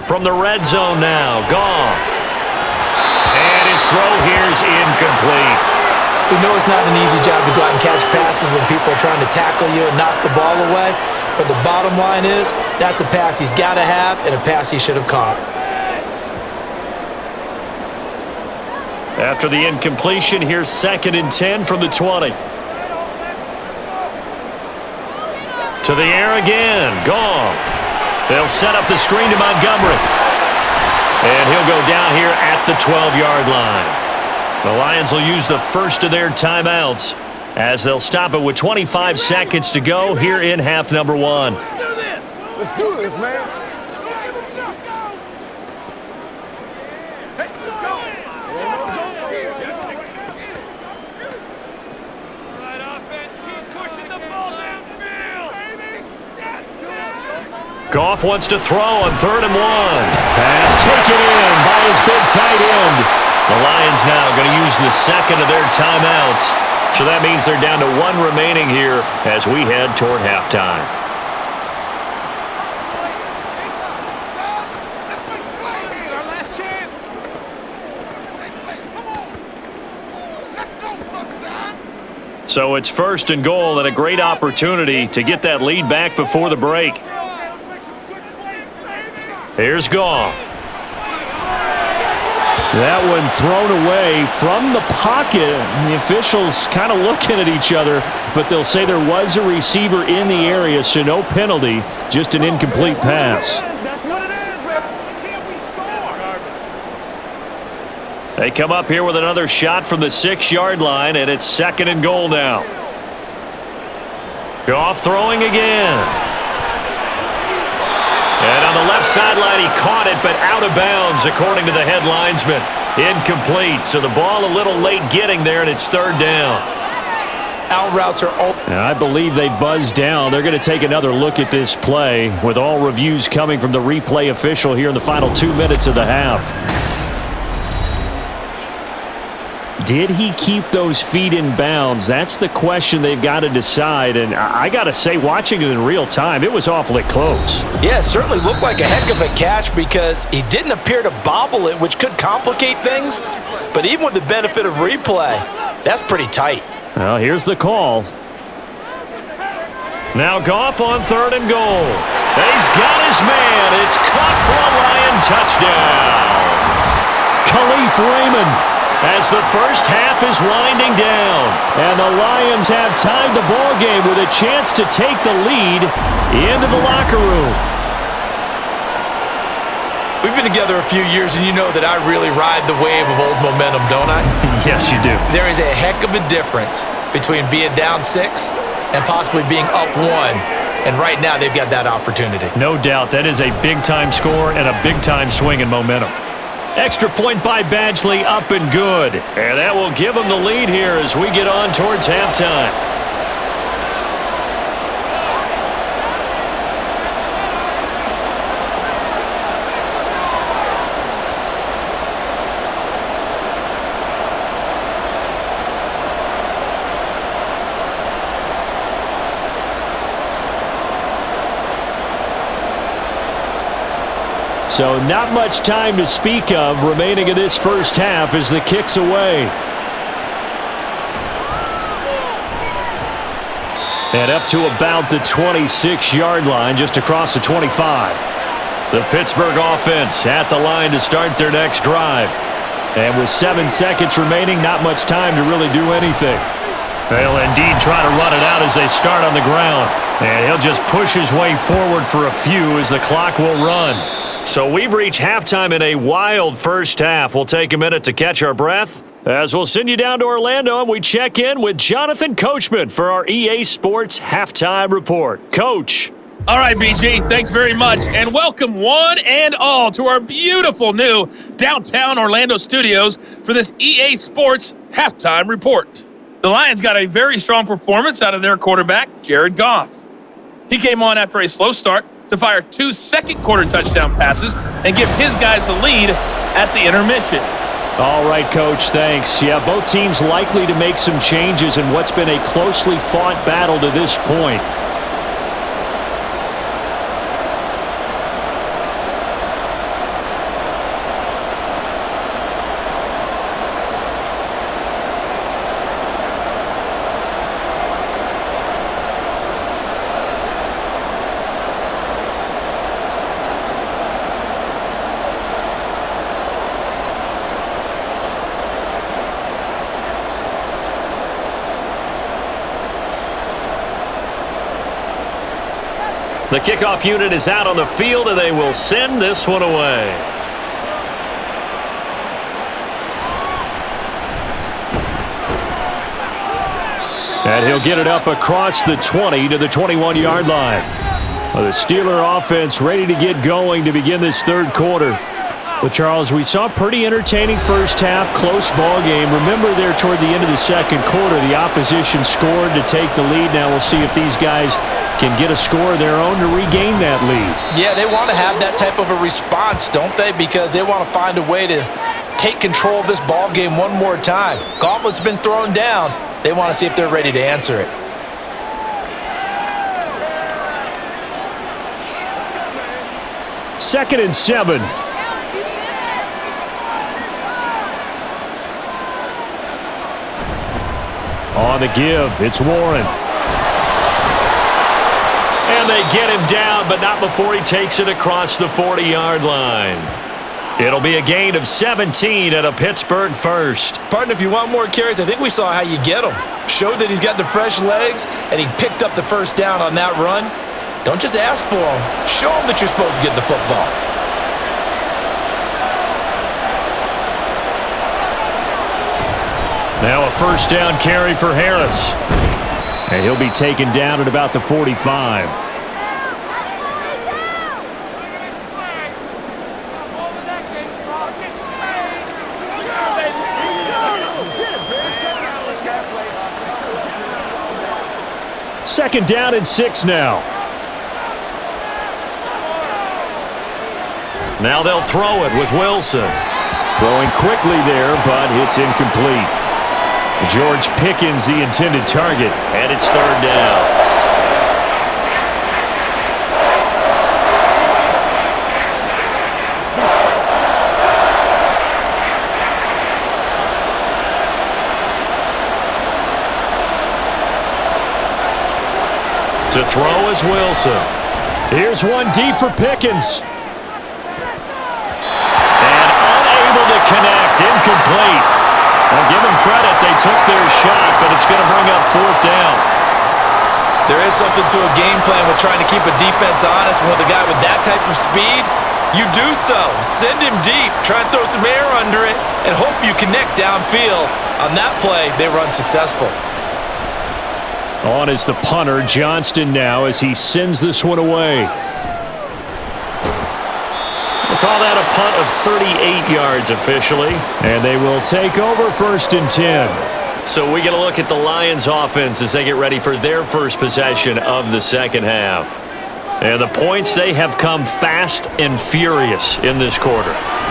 From the red zone now, Goff. And his throw here's incomplete. We know it's not an easy job to go out and catch passes when people are trying to tackle you and knock the ball away. But the bottom line is, that's a pass he's got to have and a pass he should have caught. After the incompletion, here's 2nd and 10 from the 20. To the air again, Goff. They'll set up the screen to Montgomery. And he'll go down here at the 12-yard line. The Lions will use the first of their timeouts as they'll stop it with 25 seconds to go here in half number 1. Let's do this, man. Goff wants to throw on 3rd and 1. Pass taken in by his big tight end. The Lions now going to use the second of their timeouts. So that means they're down to 1 remaining here as we head toward halftime. So it's 1st and goal and a great opportunity to get that lead back before the break. Here's Goff. That one thrown away from the pocket. The officials kind of looking at each other, but they'll say there was a receiver in the area, so no penalty, just an incomplete pass. That's what it is, man. Can't we score? They come up here with another shot from the 6-yard line, and it's 2nd and goal now. Goff throwing again. And on the left sideline, he caught it, but out of bounds, according to the head linesman. Incomplete, so the ball a little late getting there, and it's 3rd down. Out routes are open. And I believe they buzzed down. They're going to take another look at this play with all reviews coming from the replay official here in the final 2 minutes of the half. Did he keep those feet in bounds? That's the question they've got to decide. And I got to say, watching it in real time, it was awfully close. Yeah, it certainly looked like a heck of a catch because he didn't appear to bobble it, which could complicate things. But even with the benefit of replay, that's pretty tight. Well, here's the call. Now Goff on 3rd and goal. He's got his man. It's caught for a Lion touchdown. Khalif Raymond. As the first half is winding down. And the Lions have tied the ball game with a chance to take the lead into the locker room. We've been together a few years, and you know that I really ride the wave of old momentum, don't I? Yes, you do. There is a heck of a difference between being down 6 and possibly being up 1. And right now, they've got that opportunity. No doubt. That is a big-time score and a big-time swing in momentum. Extra point by Badgley, up and good. And that will give them the lead here as we get on towards halftime. So not much time to speak of remaining in this first half as the kick's away. And up to about the 26-yard line, just across the 25. The Pittsburgh offense at the line to start their next drive. And with 7 seconds remaining, not much time to really do anything. They'll indeed try to run it out as they start on the ground. And he'll just push his way forward for a few as the clock will run. So we've reached halftime in a wild first half. We'll take a minute to catch our breath as we'll send you down to Orlando and we check in with Jonathan Coachman for our EA Sports Halftime Report. Coach. All right, BG, thanks very much, and welcome one and all to our beautiful new downtown Orlando studios for this EA Sports Halftime Report. The Lions got a very strong performance out of their quarterback, Jared Goff. He came on after a slow start to fire 2 second-quarter touchdown passes and give his guys the lead at the intermission. All right, Coach, thanks. Yeah, both teams likely to make some changes in what's been a closely fought battle to this point. The kickoff unit is out on the field, and they will send this one away. And he'll get it up across the 20 to the 21-yard line. Well, the Steeler offense ready to get going to begin this third quarter. But, Charles, we saw a pretty entertaining first half, close ball game. Remember there toward the end of the second quarter, the opposition scored to take the lead. Now we'll see if these guys can get a score of their own to regain that lead. Yeah, they want to have that type of a response, don't they? Because they want to find a way to take control of this ball game one more time. Gauntlet's been thrown down. They want to see if they're ready to answer it. Second and 7. On the give, it's Warren. And they get him down, but not before he takes it across the 40-yard line. It'll be a gain of 17 at a Pittsburgh first. Partner, if you want more carries, I think we saw how you get him. Showed that he's got the fresh legs, and he picked up the first down on that run. Don't just ask for him. Show him that you're supposed to get the football. Now a first down carry for Harris. And he'll be taken down at about the 45. Second down and 6 now. Now they'll throw it with Wilson. Throwing quickly there, but it's incomplete. George Pickens, the intended target, and it's third down. To throw is Wilson. Here's one deep for Pickens. And unable to connect, incomplete. I'll give them credit, they took their shot, but it's going to bring up fourth down. There is something to a game plan with trying to keep a defense honest. And with a guy with that type of speed, You do so. Send him deep. Try and throw some air under it and hope you connect downfield. On that play, they were unsuccessful. On is the punter, Johnston, now as he sends this one away. We'll call that a punt of 38 yards officially. And they will take over 1st and 10. So we get a look at the Lions offense as they get ready for their first possession of the second half. And the points, they have come fast and furious in this quarter.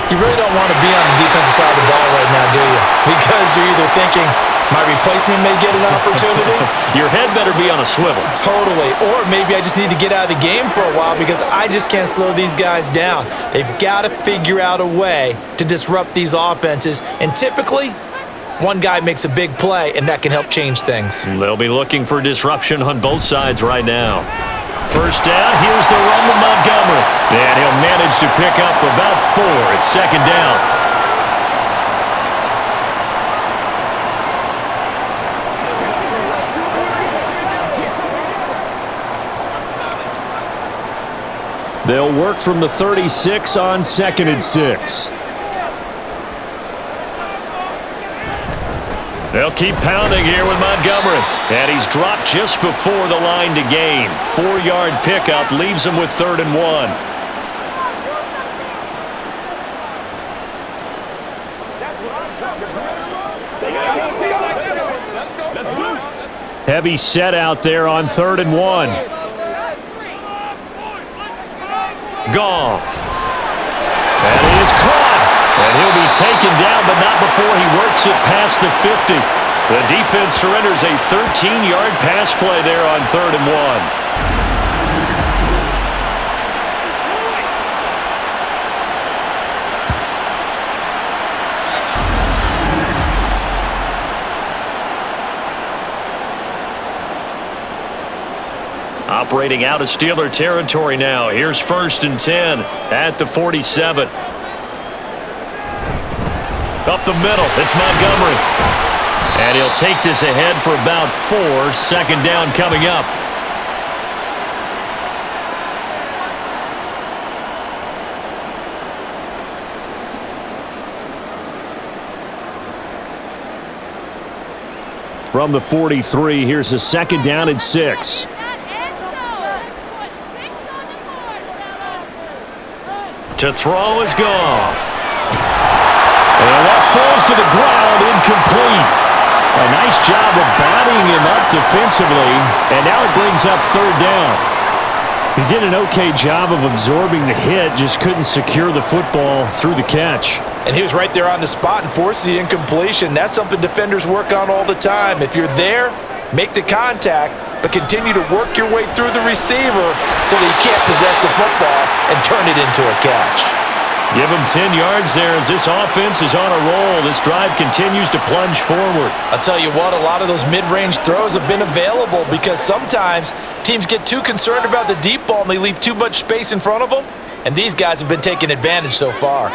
You really don't want to be on the defensive side of the ball right now, do you? Because you're either thinking, my replacement may get an opportunity. Your head better be on a swivel. Totally. Or maybe I just need to get out of the game for a while because I just can't slow these guys down. They've got to figure out a way to disrupt these offenses. And typically, one guy makes a big play, and that can help change things. They'll be looking for disruption on both sides right now. First down, here's the run to Montgomery. And he'll manage to pick up about 4. It's 2nd down. They'll work from the 36 on 2nd and 6. They'll keep pounding here with Montgomery. And he's dropped just before the line to gain. 4-yard pickup leaves him with 3rd and 1. Heavy set out there on 3rd and 1. Goff. And he is caught. And he'll be taken down, but not before he works it past the 50. The defense surrenders a 13-yard pass play there on 3rd and 1. Operating out of Steeler territory now. Here's 1st and 10 at the 47. Up the middle, it's Montgomery. And he'll take this ahead for about 4. 2nd down coming up. From the 43, here's a 2nd down and 6. To throw is Goff. And that falls to the ground, incomplete. A nice job of batting him up defensively, and now it brings up 3rd down. He did an okay job of absorbing the hit, just couldn't secure the football through the catch. And he was right there on the spot and forced the incompletion. That's something defenders work on all the time. If you're there, make the contact, but continue to work your way through the receiver so that he can't possess the football and turn it into a catch. Give him 10 yards there as this offense is on a roll. This drive continues to plunge forward. I'll tell you what, a lot of those mid-range throws have been available because sometimes teams get too concerned about the deep ball and they leave too much space in front of them, and these guys have been taking advantage so far.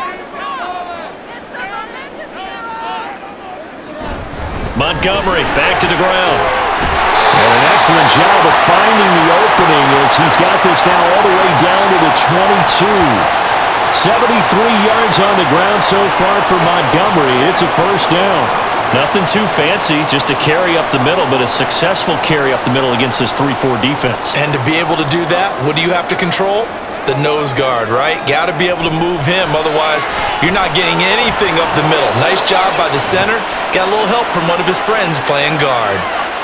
Montgomery back to the ground. And an excellent job of finding the opening as he's got this now all the way down to the 22. 73 yards on the ground so far for Montgomery. It's a 1st down. Nothing too fancy, just a carry up the middle, but a successful carry up the middle against this 3-4 defense. And to be able to do that, what do you have to control? The nose guard, right? Got to be able to move him, otherwise you're not getting anything up the middle. Nice job by the center. Got a little help from one of his friends playing guard.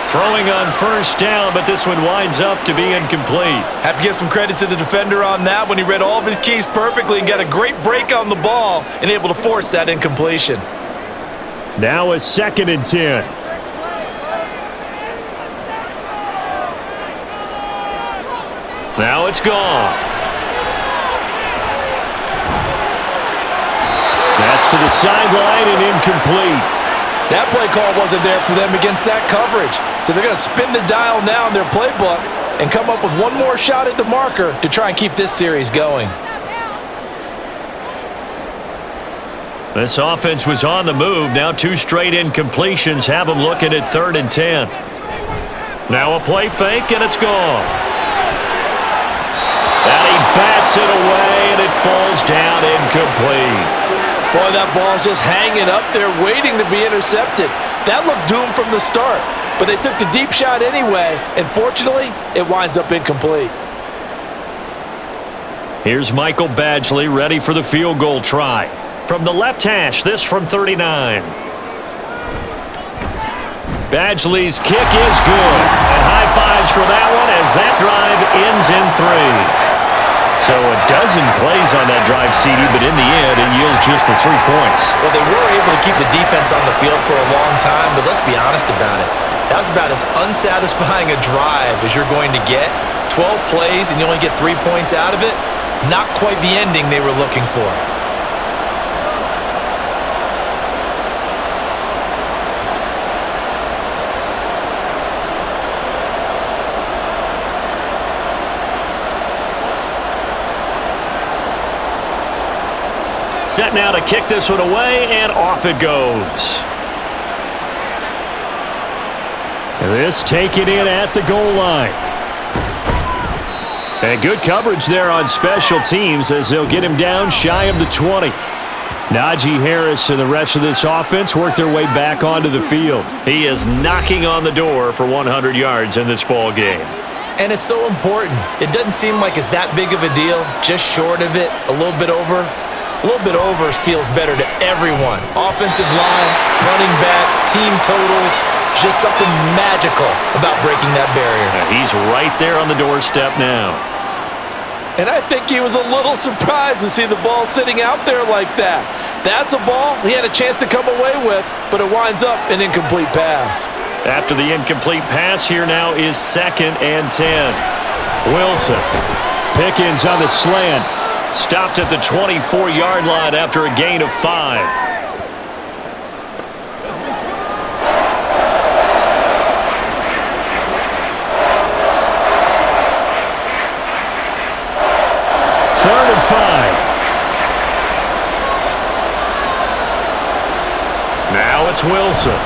Throwing on 1st down, but this one winds up to be incomplete. Have to give some credit to the defender on that when he read all of his keys perfectly and got a great break on the ball and able to force that incompletion. Now a 2nd and 10. Now it's Goff. That's to the sideline and incomplete. That play call wasn't there for them against that coverage. So they're going to spin the dial now in their playbook and come up with one more shot at the marker to try and keep this series going. This offense was on the move. Now 2 straight incompletions have them looking at 3rd and 10. Now a play fake, and it's Goff. And he bats it away, and It falls down incomplete. Boy, that ball's just hanging up there waiting to be intercepted. That looked doomed from the start, but they took the deep shot anyway, and fortunately, it winds up incomplete. Here's Michael Badgley ready for the field goal try. From the left hash, this from 39. Badgley's kick is good, and high fives for that one as that drive ends in 3. So a dozen plays on that drive, CD, but in the end, it yields just the 3 points. Well, they were able to keep the defense on the field for a long time, but let's be honest about it. That was about as unsatisfying a drive as you're going to get. 12 plays and you only get 3 points out of it. Not quite the ending they were looking for. Set now to kick this one away, and off it goes. This taken in at the goal line. And good coverage there on special teams as they'll get him down shy of the 20. Najee Harris and the rest of this offense work their way back onto the field. He is knocking on the door for 100 yards in this ball game. And it's so important. It doesn't seem like it's that big of a deal, just short of it, a little bit over. A little bit over feels better to everyone. Offensive line, running back, team totals, just something magical about breaking that barrier. Yeah, he's right there on the doorstep now. And I think he was a little surprised to see the ball sitting out there like that. That's a ball he had a chance to come away with, but it winds up an incomplete pass. After the incomplete pass, here now is 2nd and 10. Wilson. Pickens on the slant. Stopped at the 24-yard line after a gain of 5. Third and 5. Now it's Wilson.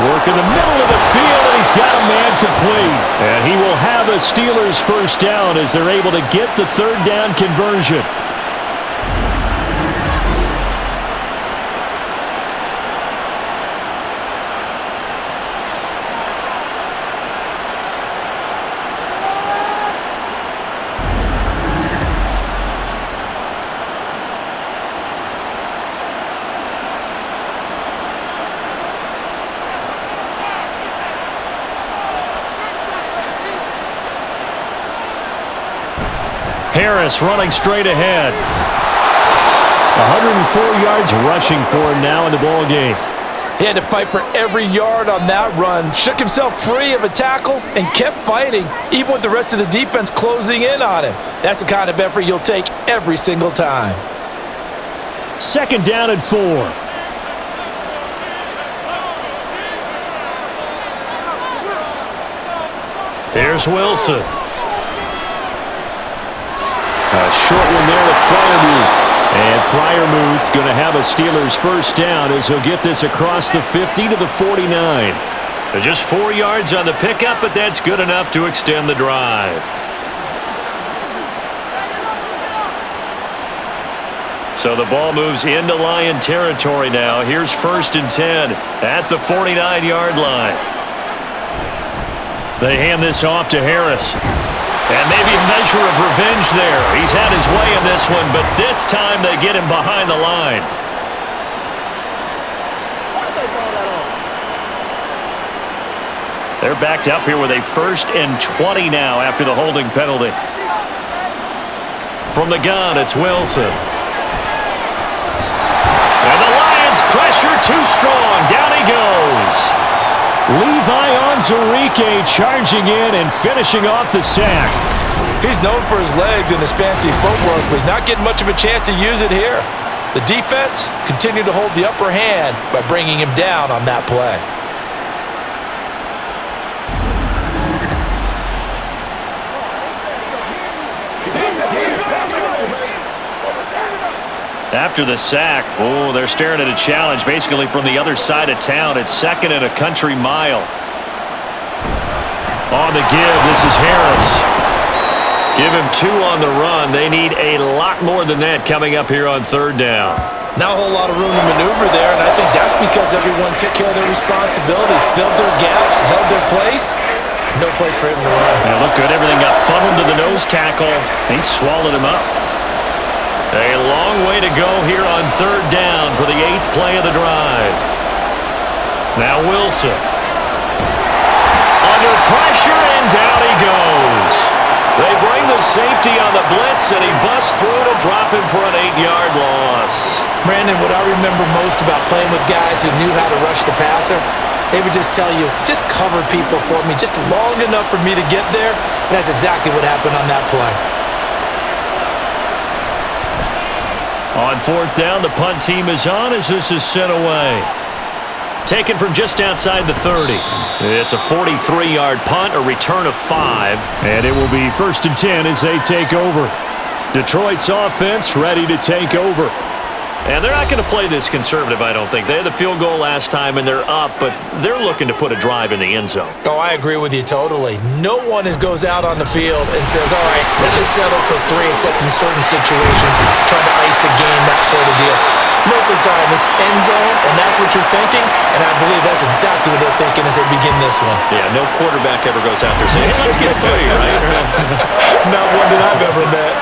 Work in the middle of the field, and he's got a man complete. And he will have a Steelers first down as they're able to get the third down conversion. Harris running straight ahead. 104 yards rushing for him now in the ball game. He had to fight for every yard on that run, shook himself free of a tackle, and kept fighting, even with the rest of the defense closing in on him. That's the kind of effort you'll take every single time. 2nd down and 4. Here's Wilson. A short one there to Freiermuth. And Freiermuth going to have a Steelers first down as he'll get this across the 50 to the 49. Just 4 yards on the pickup, but that's good enough to extend the drive. So the ball moves into Lion territory now. Here's 1st and 10 at the 49-yard line. They hand this off to Harris. And maybe a measure of revenge there. He's had his way in this one, but this time they get him behind the line. They're backed up here with a 1st and 20 now after the holding penalty. From the gun, it's Wilson. And the Lions pressure too strong. Down he goes. Levi Onwuzurike charging in and finishing off the sack. He's known for his legs and his fancy footwork, but he's not getting much of a chance to use it here. The defense continued to hold the upper hand by bringing him down on that play. After the sack, they're staring at a challenge basically from the other side of town. It's 2nd and a country mile. On the give, this is Harris. Give him 2 on the run. They need a lot more than that coming up here on 3rd down. Not a whole lot of room to maneuver there, and I think that's because everyone took care of their responsibilities, filled their gaps, held their place. No place for him to run. It looked good. Everything got funneled to the nose tackle. He swallowed him up. A long way to go here on 3rd down for the 8th play of the drive. Now Wilson. Under pressure, and down he goes. They bring the safety on the blitz, and he busts through to drop him for an 8-yard loss. Brandon, what I remember most about playing with guys who knew how to rush the passer, they would just tell you, just cover people for me, just long enough for me to get there. And that's exactly what happened on that play. On 4th down, the punt team is on as this is sent away. Taken from just outside the 30. It's a 43-yard punt, a return of 5. And it will be 1st and 10 as they take over. Detroit's offense ready to take over. And they're not going to play this conservative, I don't think. They had the field goal last time, and they're up, but they're looking to put a drive in the end zone. Oh, I agree with you totally. No one goes out on the field and says, all right, let's just settle for 3, except in certain situations, trying to ice a game, that sort of deal. Most of the time, it's end zone, and that's what you're thinking, and I believe that's exactly what they're thinking as they begin this one. Yeah, no quarterback ever goes out there saying, hey, let's get 3, right? Not one that I've ever met.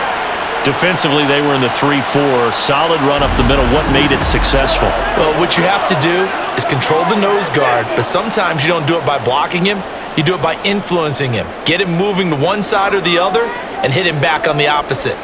Defensively, they were in the 3-4. Solid run up the middle. What made it successful? Well, what you have to do is control the nose guard, but sometimes you don't do it by blocking him. You do it by influencing him. Get him moving to one side or the other and hit him back on the opposite.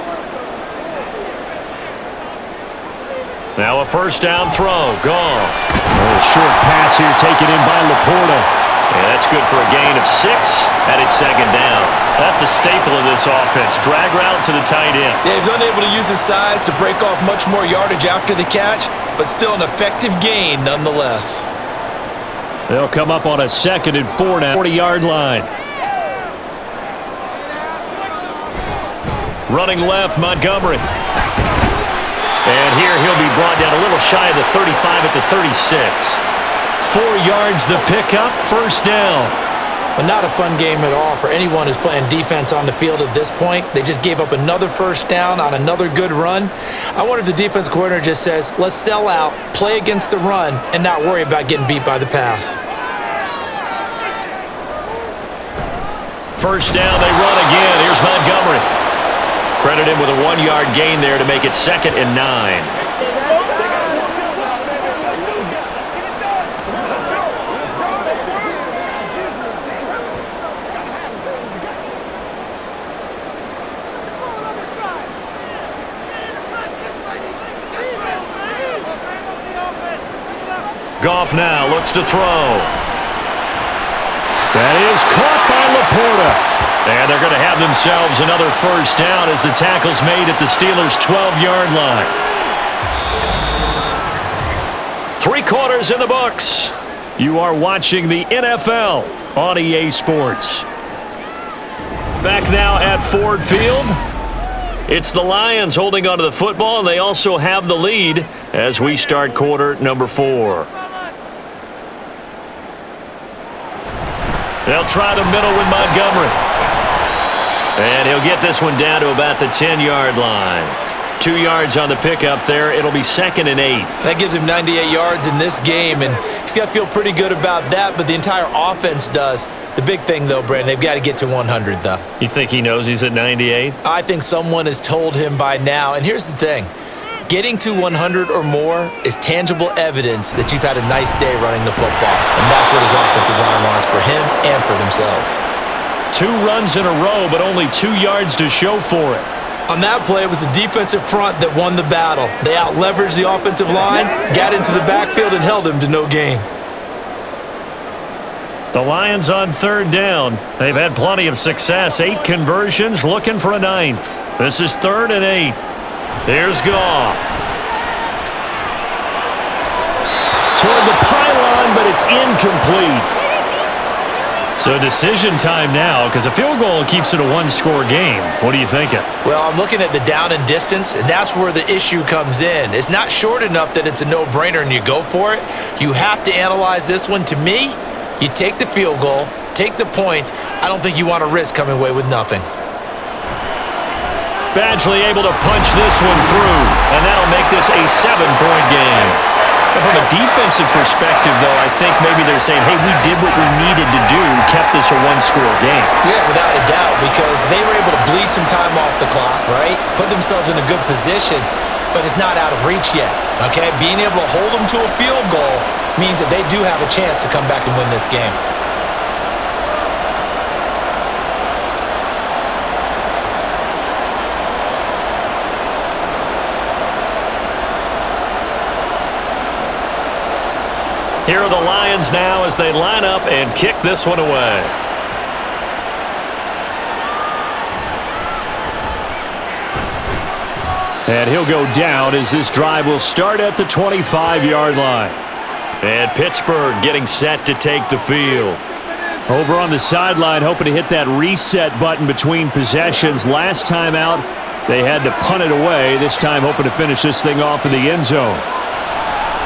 Now a 1st down throw. Gone. A short pass here taken in by Laporta. Yeah, that's good for a gain of 6, and it's 2nd down. That's a staple of this offense. Drag route to the tight end. Yeah, he's unable to use his size to break off much more yardage after the catch, but still an effective gain nonetheless. They'll come up on a 2nd and 4 now. 40-yard line. Running left, Montgomery. And here he'll be brought down a little shy of the 35 at the 36. 4 yards the pickup, 1st down. But not a fun game at all for anyone who's playing defense on the field at this point. They just gave up another 1st down on another good run. I wonder if the defense coordinator just says, let's sell out, play against the run, and not worry about getting beat by the pass. 1st down, they run again. Here's Montgomery. Credit him with a 1-yard gain there to make it 2nd and 9. Goff now looks to throw. That is caught by Laporta. And they're going to have themselves another 1st down as the tackle's made at the Steelers' 12-yard line. 3 quarters in the books. You are watching the NFL on EA Sports. Back now at Ford Field. It's the Lions holding onto the football, and they also have the lead as we start quarter number 4. They'll try the middle with Montgomery. And he'll get this one down to about the 10-yard line. 2 yards on the pickup there. It'll be 2nd and 8. That gives him 98 yards in this game, and he's got to feel pretty good about that, but the entire offense does. The big thing, though, Brandon, they've got to get to 100, though. You think he knows he's at 98? I think someone has told him by now, and here's the thing. Getting to 100 or more is tangible evidence that you've had a nice day running the football, and that's what his offensive line wants for him and for themselves. 2 runs in a row, but only 2 yards to show for it. On that play, it was the defensive front that won the battle. They out-leveraged the offensive line, got into the backfield, and held him to no gain. The Lions on 3rd down. They've had plenty of success. 8 conversions, looking for a 9th. This is 3rd and 8. Here's Goff. Toward the pylon, but it's incomplete. So decision time now, because a field goal keeps it a 1-score game. What are you thinking? Well, I'm looking at the down and distance, and that's where the issue comes in. It's not short enough that it's a no-brainer and you go for it. You have to analyze this one. To me, you take the field goal, take the points. I don't think you want to risk coming away with nothing. Badgley able to punch this one through, and that'll make this a 7-point game. And from a defensive perspective, though, I think maybe they're saying, hey, we did what we needed to do, kept this a one-score game. Yeah, without a doubt, because they were able to bleed some time off the clock, right? Put themselves in a good position, but it's not out of reach yet, okay? Being able to hold them to a field goal means that they do have a chance to come back and win this game. Here are the Lions now as they line up and kick this one away. And he'll go down as this drive will start at the 25-yard line. And Pittsburgh getting set to take the field. Over on the sideline, hoping to hit that reset button between possessions. Last time out, they had to punt it away. This time hoping to finish this thing off in the end zone.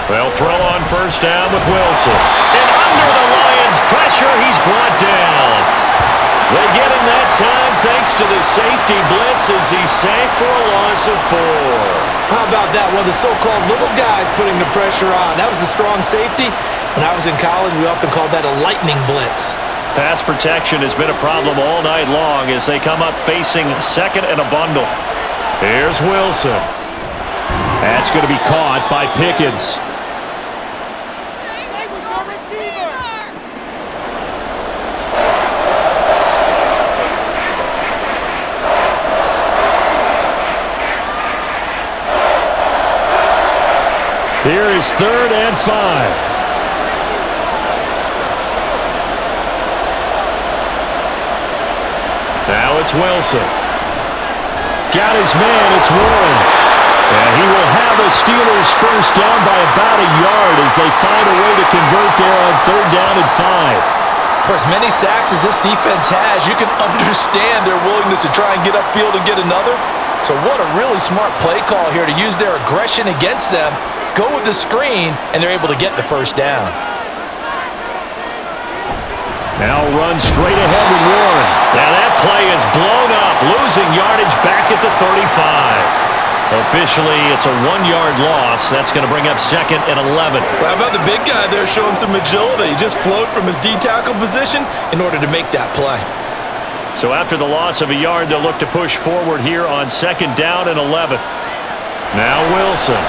They'll throw on first down with Wilson. And under the Lions' pressure, he's brought down. They get him that time thanks to the safety blitz as he sank for a loss of 4. How about that? One of the so-called little guys putting the pressure on. That was a strong safety. When I was in college, we often called that a lightning blitz. Pass protection has been a problem all night long as they come up facing second and a bundle. Here's Wilson. That's going to be caught by Pickens. Here is 3rd and 5. Now it's Wilson. Got his man, it's Warren. And he will have the Steelers first down by about a yard as they find a way to convert there on 3rd down and 5. For as many sacks as this defense has, you can understand their willingness to try and get upfield and get another. So what a really smart play call here to use their aggression against them. Go with the screen, and they're able to get the first down. Now run straight ahead with Warren. Now that play is blown up, losing yardage back at the 35. Officially, it's a 1-yard loss. That's going to bring up 2nd and 11. Well, how about the big guy there showing some agility? He just float from his D-tackle position in order to make that play. So after the loss of a yard, they'll look to push forward here on 2nd down and 11. Now Wilson.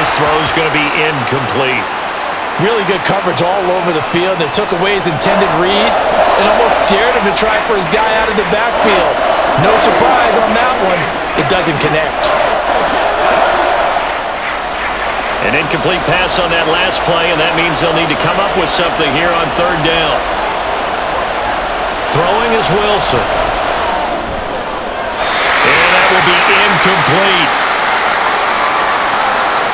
His throw's going to be incomplete. Really good coverage all over the field. It took away his intended read and almost dared him to try for his guy out of the backfield. No surprise on that one. It doesn't connect. An incomplete pass on that last play, and that means they'll need to come up with something here on 3rd down. Throwing is Wilson. And that will be incomplete.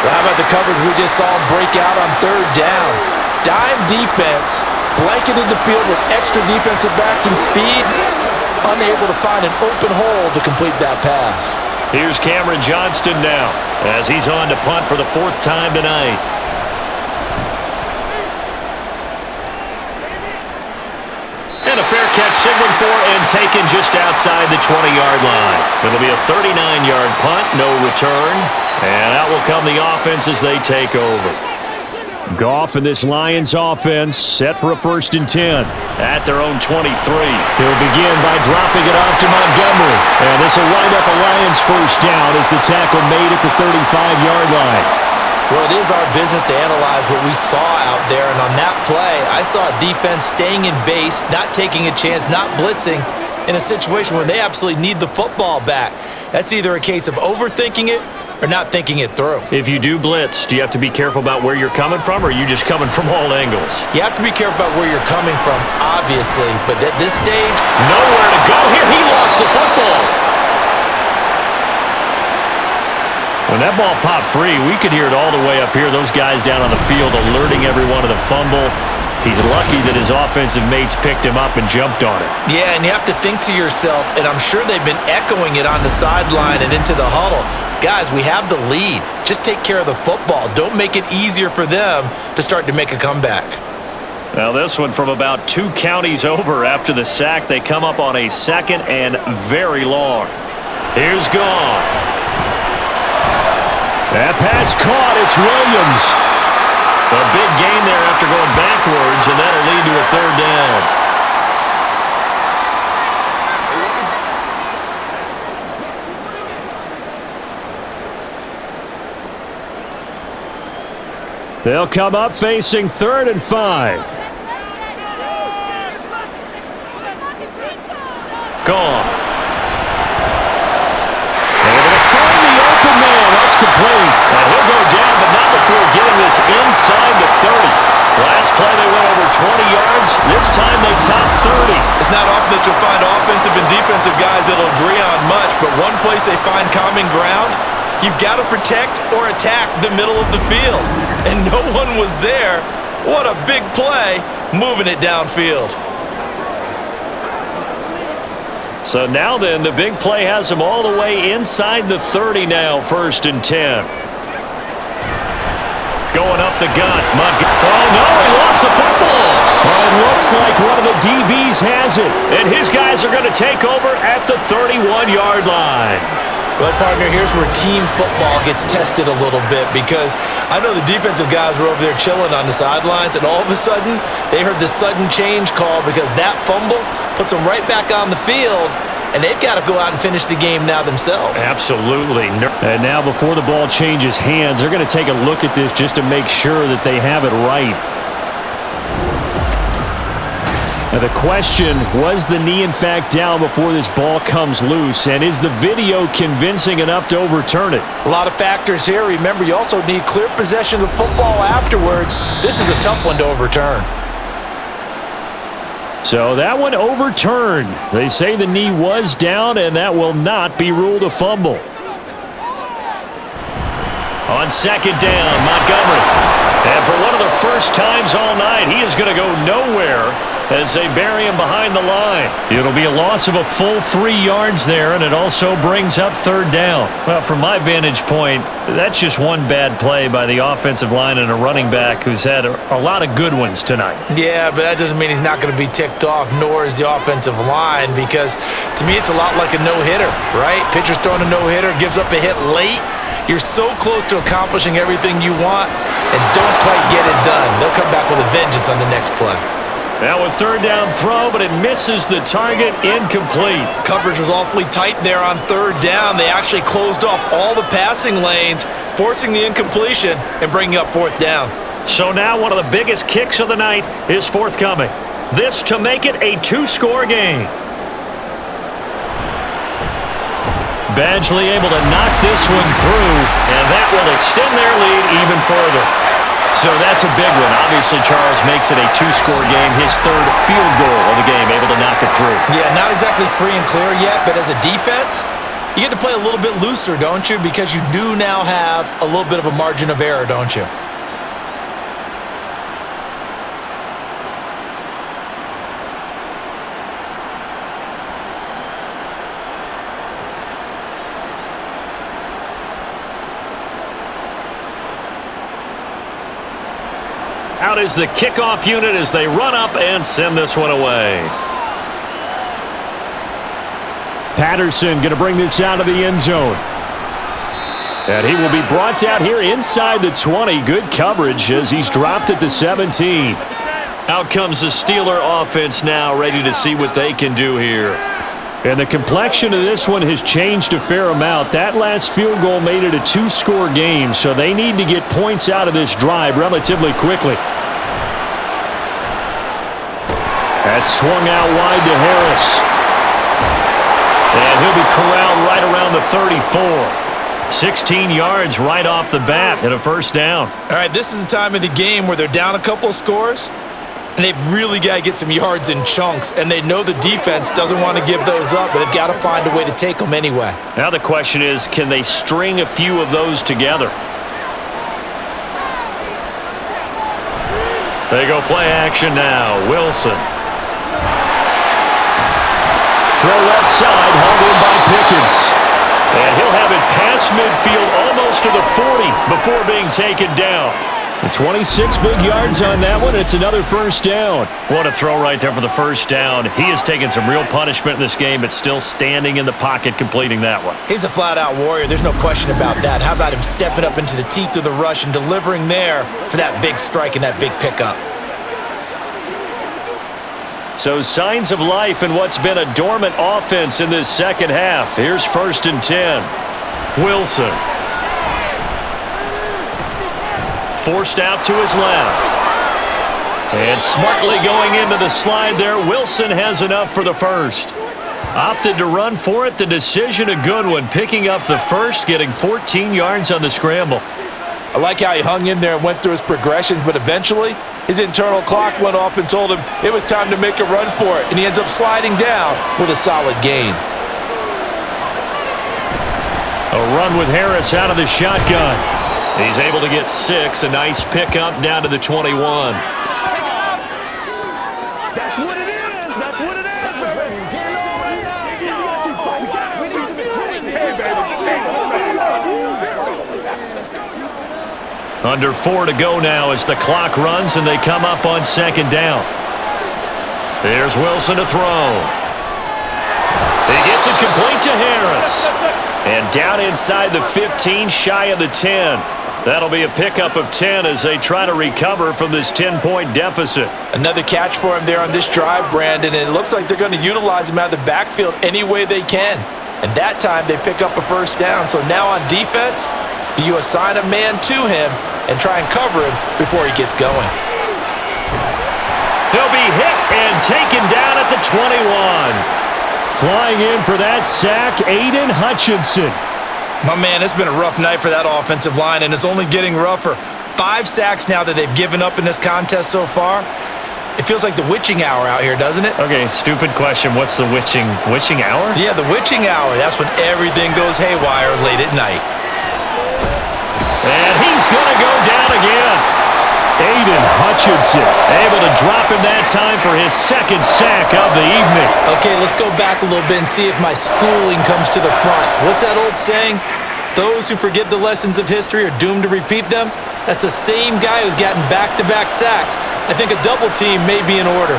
Well, how about the coverage we just saw break out on 3rd down? Dime defense, blanketed the field with extra defensive backs and speed, unable to find an open hole to complete that pass. Here's Cameron Johnston now as he's on to punt for the 4th time tonight. And a fair catch signaled for and taken just outside the 20-yard line. It'll be a 39-yard punt, no return. And out will come the offense as they take over. Goff and this Lions offense set for a 1st and 10 at their own 23. He'll begin by dropping it off to Montgomery. And this will wind up a Lions first down as the tackle made at the 35-yard line. Well, it is our business to analyze what we saw out there. And on that play, I saw a defense staying in base, not taking a chance, not blitzing in a situation where they absolutely need the football back. That's either a case of overthinking it or not thinking it through. If you do blitz, do you have to be careful about where you're coming from, or are you just coming from all angles? You have to be careful about where you're coming from, obviously, but at this stage, nowhere to go here. He lost the football. When that ball popped free, we could hear it all the way up here. Those guys down on the field alerting everyone of the fumble. He's lucky that his offensive mates picked him up and jumped on it. Yeah, and you have to think to yourself, and I'm sure they've been echoing it on the sideline and into the huddle. Guys, we have the lead. Just take care of the football. Don't make it easier for them to start to make a comeback. Now this one from about 2 counties over after the sack. They come up on a 2nd and very long. Here's Goff. That pass caught. It's Williams. A big gain there after going backwards, and that'll lead to a 3rd down. They'll come up facing 3rd and 5. Gone. Able to find the open man. That's complete. And he'll go down, but not before getting this inside the 30. Last play they went over 20 yards. This time they top 30. It's not often that you'll find offensive and defensive guys that'll agree on much, but one place they find common ground, you've got to protect or attack the middle of the field. And no one was there. What a big play, moving it downfield. So now then, the big play has them all the way inside the 30 now, 1st and 10. Going up the gut. Oh, no, he lost the football. Well, it looks like one of the DBs has it. And his guys are going to take over at the 31-yard line. Well, partner, here's where team football gets tested a little bit, because I know the defensive guys were over there chilling on the sidelines, and all of a sudden, they heard the sudden change call because that fumble puts them right back on the field, and they've got to go out and finish the game now themselves. Absolutely. And now before the ball changes hands, they're going to take a look at this just to make sure that they have it right. Now the question, was the knee in fact down before this ball comes loose, and is the video convincing enough to overturn it? A lot of factors here. Remember, you also need clear possession of the football afterwards. This is a tough one to overturn. So that one overturned. They say the knee was down, and that will not be ruled a fumble. On 2nd down, Montgomery. And for one of the first times all night, he is going to go nowhere as they bury him behind the line. It'll be a loss of a full 3 yards there, and it also brings up 3rd down. Well, from my vantage point, that's just one bad play by the offensive line and a running back who's had a lot of good ones tonight. Yeah, but that doesn't mean he's not going to be ticked off, nor is the offensive line, because to me it's a lot like a no-hitter, right? Pitcher's throwing a no-hitter, gives up a hit late. You're so close to accomplishing everything you want and don't quite get it done. They'll come back with a vengeance on the next play. Now a 3rd down throw, but it misses the target, incomplete. Coverage was awfully tight there on 3rd down. They actually closed off all the passing lanes, forcing the incompletion and bringing up 4th down. So now one of the biggest kicks of the night is forthcoming. This to make it a 2-score game. Badgley able to knock this one through, and that will extend their lead even further. So that's a big one. Obviously, Charles makes it a 2-score game, his 3rd field goal of the game, able to knock it through. Yeah, not exactly free and clear yet, but as a defense, you get to play a little bit looser, don't you? Because you do now have a little bit of a margin of error, don't you? Out is the kickoff unit as they run up and send this one away. Patterson going to bring this out of the end zone. And he will be brought down here inside the 20. Good coverage as he's dropped at the 17. Out comes the Steeler offense now, ready to see what they can do here. And the complexion of this one has changed a fair amount. That last field goal made it a 2-score game, so they need to get points out of this drive relatively quickly. That's swung out wide to Harris. And he'll be corralled right around the 34. 16 yards right off the bat and a 1st down. All right, this is the time of the game where they're down a couple of scores, and they've really got to get some yards in chunks, and they know the defense doesn't want to give those up, but they've got to find a way to take them anyway. Now the question is, can they string a few of those together? They go play action now. Wilson. Throw left side, hauled in by Pickens. And he'll have it past midfield almost to the 40 before being taken down. 26 big yards on that one. It's another first down. What a throw right there for the first down. He has taken some real punishment in this game, but still standing in the pocket completing that one. He's a flat-out warrior. There's no question about that. How about him stepping up into the teeth of the rush and delivering there for that big strike and that big pickup? So signs of life in what's been a dormant offense in this second half. Here's 1st and 10. Wilson. Forced out to his left. And smartly going into the slide there, Wilson has enough for the first. Opted to run for it. The decision a good one. Picking up the first, getting 14 yards on the scramble. I like how he hung in there and went through his progressions, but eventually his internal clock went off and told him it was time to make a run for it, and he ends up sliding down with a solid gain. A run with Harris out of the shotgun. He's able to get 6. A nice pickup down to the 21. That's what it is. That's what it is, baby. Get it on. Under 4 to go now as the clock runs and they come up on 2nd down. There's Wilson to throw. He gets it complete to Harris. And down inside the 15, shy of the 10. That'll be a pickup of 10 as they try to recover from this 10-point deficit. Another catch for him there on this drive, Brandon, and it looks like they're going to utilize him out of the backfield any way they can. And that time they pick up a first down. So now on defense, do you assign a man to him and try and cover him before he gets going? He'll be hit and taken down at the 21. Flying in for that sack, Aiden Hutchinson. My man, it's been a rough night for that offensive line, and it's only getting rougher. 5 sacks now that they've given up in this contest so far. It feels like the witching hour out here, doesn't it? Okay, stupid question. What's the witching hour? Yeah, the witching hour. That's when everything goes haywire late at night. And he's going to go down again. Aiden Hutchinson able to drop him that time for his 2nd sack of the evening. Okay, let's go back a little bit and see if my schooling comes to the front. What's that old saying? Those who forget the lessons of history are doomed to repeat them. That's the same guy who's gotten back-to-back sacks. I think a double team may be in order.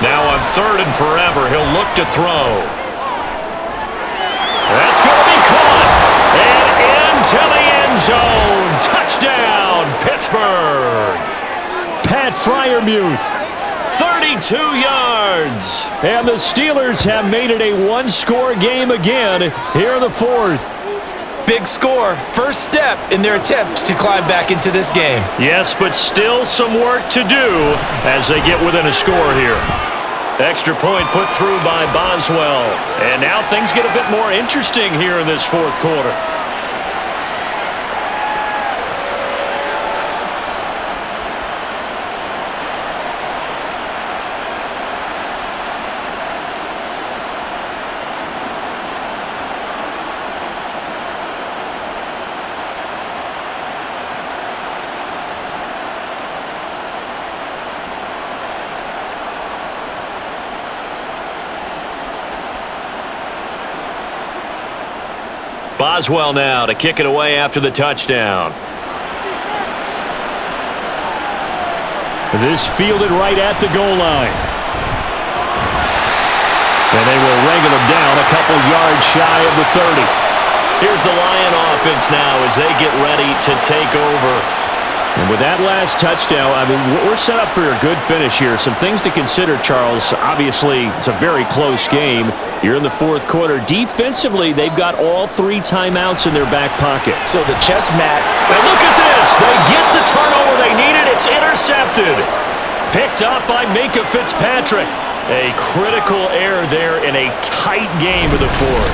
Now on 3rd and forever, he'll look to throw. That's going to be caught. And into the end zone. Touchdown, Pittsburgh. Pat Freiermuth. 32 yards. And the Steelers have made it a one-score game again here in the 4th. Big score. First step in their attempt to climb back into this game. Yes, but still some work to do as they get within a score here. Extra point put through by Boswell. And now things get a bit more interesting here in this 4th quarter. Boswell now to kick it away after the touchdown. This fielded right at the goal line. And they will wrangle him down a couple yards shy of the 30. Here's the Lion offense now as they get ready to take over. And with that last touchdown, I mean, we're set up for a good finish here. Some things to consider, Charles. Obviously, it's a very close game. You're in the 4th quarter. Defensively, they've got all 3 timeouts in their back pocket. So the chess mat. And look at this. They get the turnover they needed. It's intercepted. Picked up by Minka Fitzpatrick. A critical error there in a tight game of the 4th.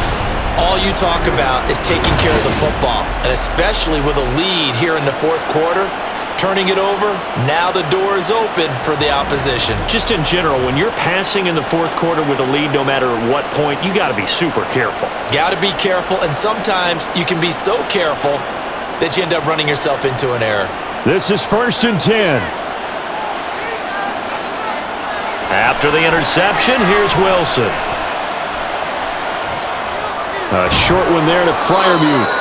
All you talk about is taking care of the football, and especially with a lead here in the 4th quarter. Turning it over, now the door is open for the opposition. Just in general, when you're passing in the 4th quarter with a lead, no matter what point, you got to be super careful. Got to be careful, and sometimes you can be so careful that you end up running yourself into an error. This is 1st and 10. After the interception, here's Wilson. A short one there to Freiermuth.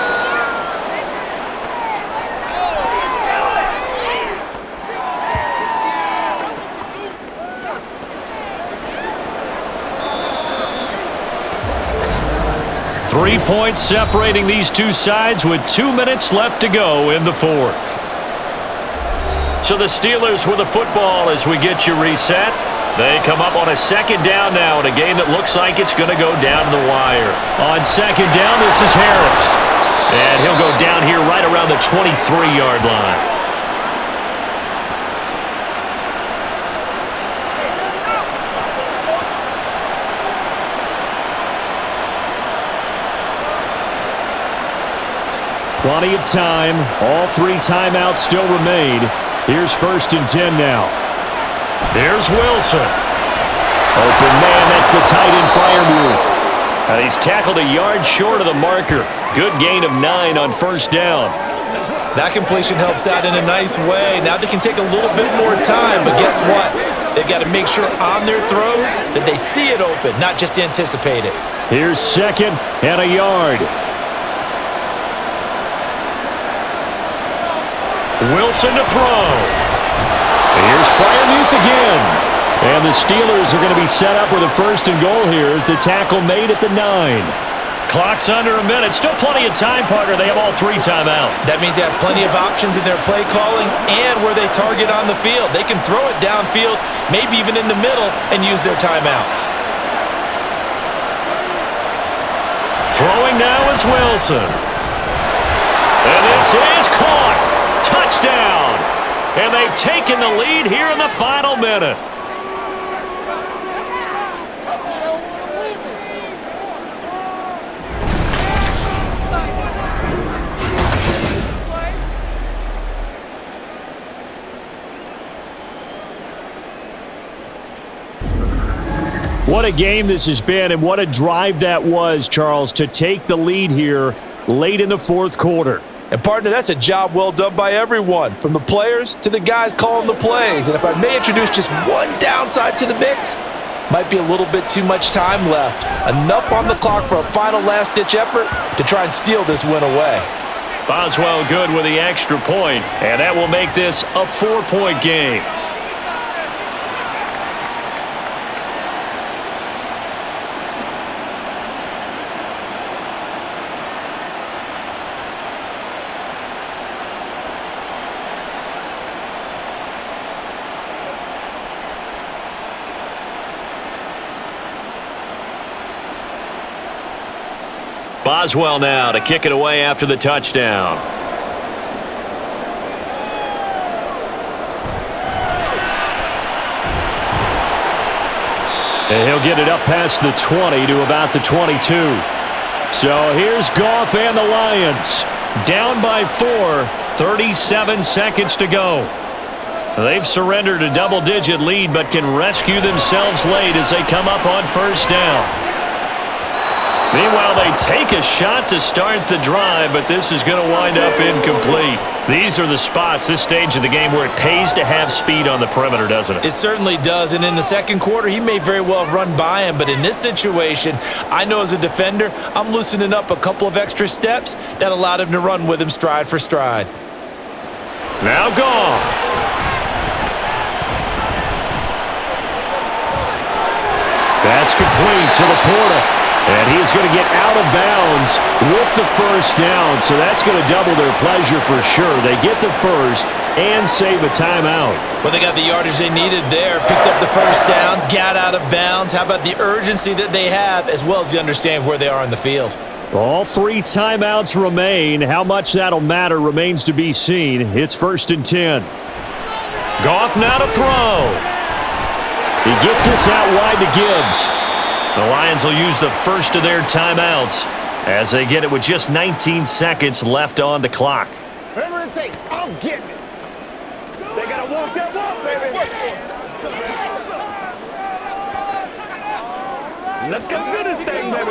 3 points separating these two sides with 2 minutes left to go in the fourth. So the Steelers with the football as we get you reset. They come up on a second down now in a game that looks like it's going to go down to the wire. On second down, this is Harris. And he'll go down here right around the 23-yard line. Plenty of time. All 3 timeouts still remain. Here's 1st and 10 now. Here's Wilson. Open man, that's the tight end Freiermuth. He's tackled a yard short of the marker. Good gain of 9 on 1st down. That completion helps out in a nice way. Now they can take a little bit more time, but guess what? They've got to make sure on their throws that they see it open, not just anticipate it. Here's 2nd and a yard. Wilson to throw. Here's Freiermuth again. And the Steelers are going to be set up with a 1st and goal here as the tackle made at the 9. Clock's under a minute. Still plenty of time, partner. They have all 3 timeouts. That means they have plenty of options in their play calling and where they target on the field. They can throw it downfield, maybe even in the middle, and use their timeouts. Throwing now is Wilson. And this is caught. Touchdown! And they've taken the lead here in the final minute. What a game this has been, and what a drive that was, Charles, to take the lead here late in the 4th quarter. And, partner, that's a job well done by everyone, from the players to the guys calling the plays. And if I may introduce just one downside to the mix, might be a little bit too much time left. Enough on the clock for a final last-ditch effort to try and steal this win away. Boswell good with the extra point, and that will make this a 4-point game. Boswell now to kick it away after the touchdown. And he'll get it up past the 20 to about the 22. So here's Goff and the Lions. Down by 4, 37 seconds to go. They've surrendered a double-digit lead but can rescue themselves late as they come up on 1st down. Meanwhile, they take a shot to start the drive, but this is going to wind up incomplete. These are the spots, this stage of the game, where it pays to have speed on the perimeter, doesn't it? It certainly does, and in the 2nd quarter, he may very well run by him, but in this situation, I know as a defender, I'm loosening up a couple of extra steps that allowed him to run with him stride for stride. Now Goff. That's complete to Laporta. And he's going to get out of bounds with the 1st down, so that's going to double their pleasure for sure. They get the 1st and save a timeout. Well, they got the yardage they needed there, picked up the 1st down, got out of bounds. How about the urgency that they have, as well as the understand where they are in the field? All 3 timeouts remain. How much that'll matter remains to be seen. It's 1st and 10. Goff now to throw. He gets this out wide to Gibbs. The Lions will use the 1st of their timeouts as they get it with just 19 seconds left on the clock. Whatever it takes, I'm getting it. They got to walk that walk, baby. Let's go do this thing, baby.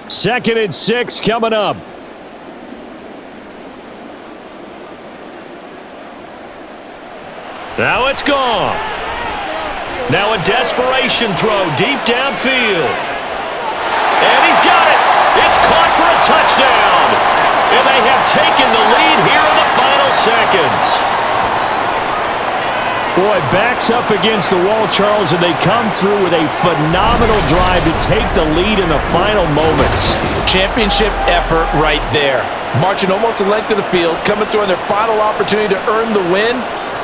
2nd and 6 coming up. Now it's Goff. Now a desperation throw deep downfield. And he's got it. It's caught for a touchdown. And they have taken the lead here in the final seconds. Boy, backs up against the wall, Charles, and they come through with a phenomenal drive to take the lead in the final moments. Championship effort right there. Marching almost the length of the field, coming through on their final opportunity to earn the win.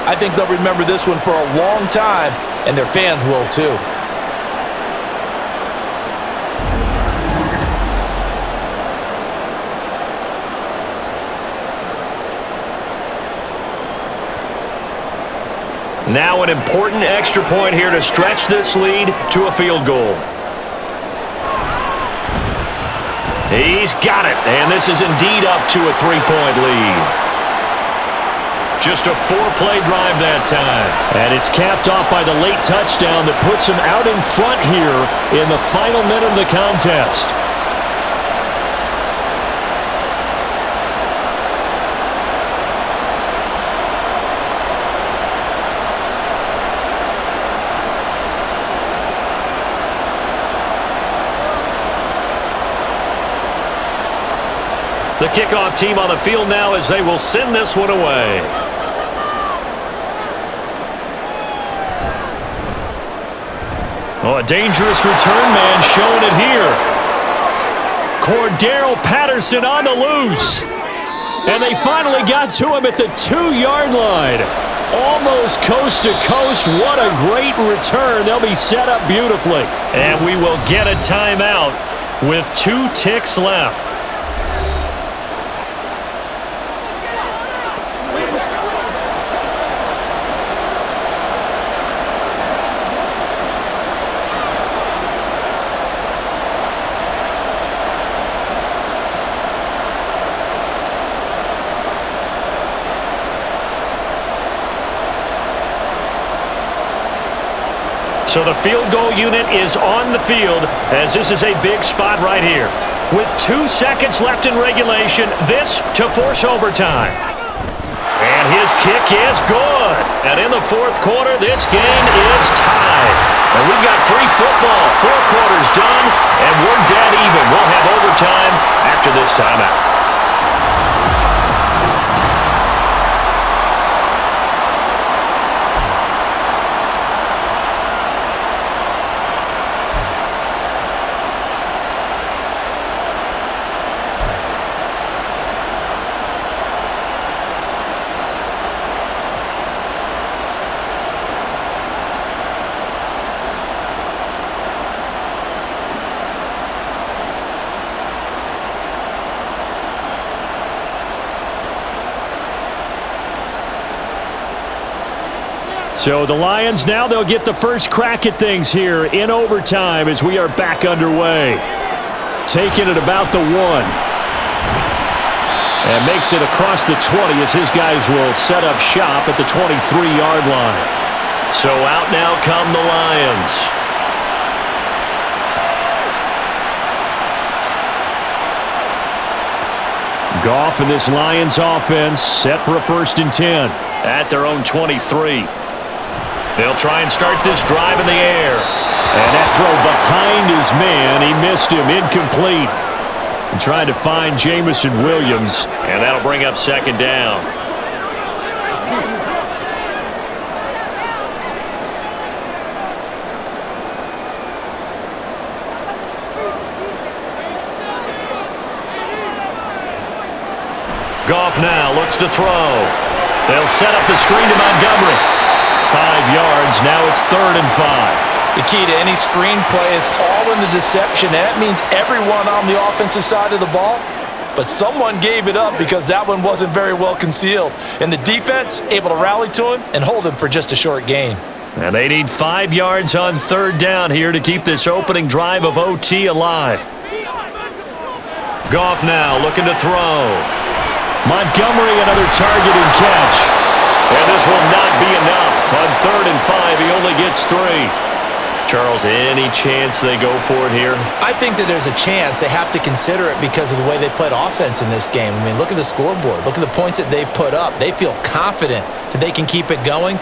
I think they'll remember this one for a long time, and their fans will too. Now an important extra point here to stretch this lead to a field goal. He's got it, and this is indeed up to a 3-point lead. Just a 4-play drive that time. And it's capped off by the late touchdown that puts him out in front here in the final minute of the contest. The kickoff team on the field now as they will send this one away. Oh, a dangerous return man showing it here. Cordero Patterson on the loose. And they finally got to him at the 2-yard line. Almost coast to coast. What a great return. They'll be set up beautifully. And we will get a timeout with 2 ticks left. So the field goal unit is on the field as this is a big spot right here. With 2 seconds left in regulation, this to force overtime. And his kick is good. And in the fourth quarter, this game is tied. And we've got free football. 4 quarters done, and we're dead even. We'll have overtime after this timeout. So the Lions now they'll get the first crack at things here in overtime as we are back underway. Taking it about the 1. And makes it across the 20 as his guys will set up shop at the 23-yard line. So out now come the Lions. Goff and this Lions offense set for a 1st and 10. At their own 23. They'll try and start this drive in the air. And that throw behind his man, he missed him, incomplete. And trying to find Jamison Williams. And that'll bring up 2nd down. Goff now looks to throw. They'll set up the screen to Montgomery. 5 yards, now it's 3rd and 5. The key to any screen play is all in the deception. That means everyone on the offensive side of the ball, but someone gave it up because that one wasn't very well concealed. And the defense able to rally to him and hold him for just a short gain. And they need 5 yards on 3rd down here to keep this opening drive of OT alive. Goff now looking to throw. Montgomery, another target and catch. And this will not be enough. On 3rd and 5, he only gets 3. Charles, any chance they go for it here? I think that there's a chance. They have to consider it because of the way they played offense in this game. I mean, look at the scoreboard. Look at the points that they've put up. They feel confident that they can keep it going.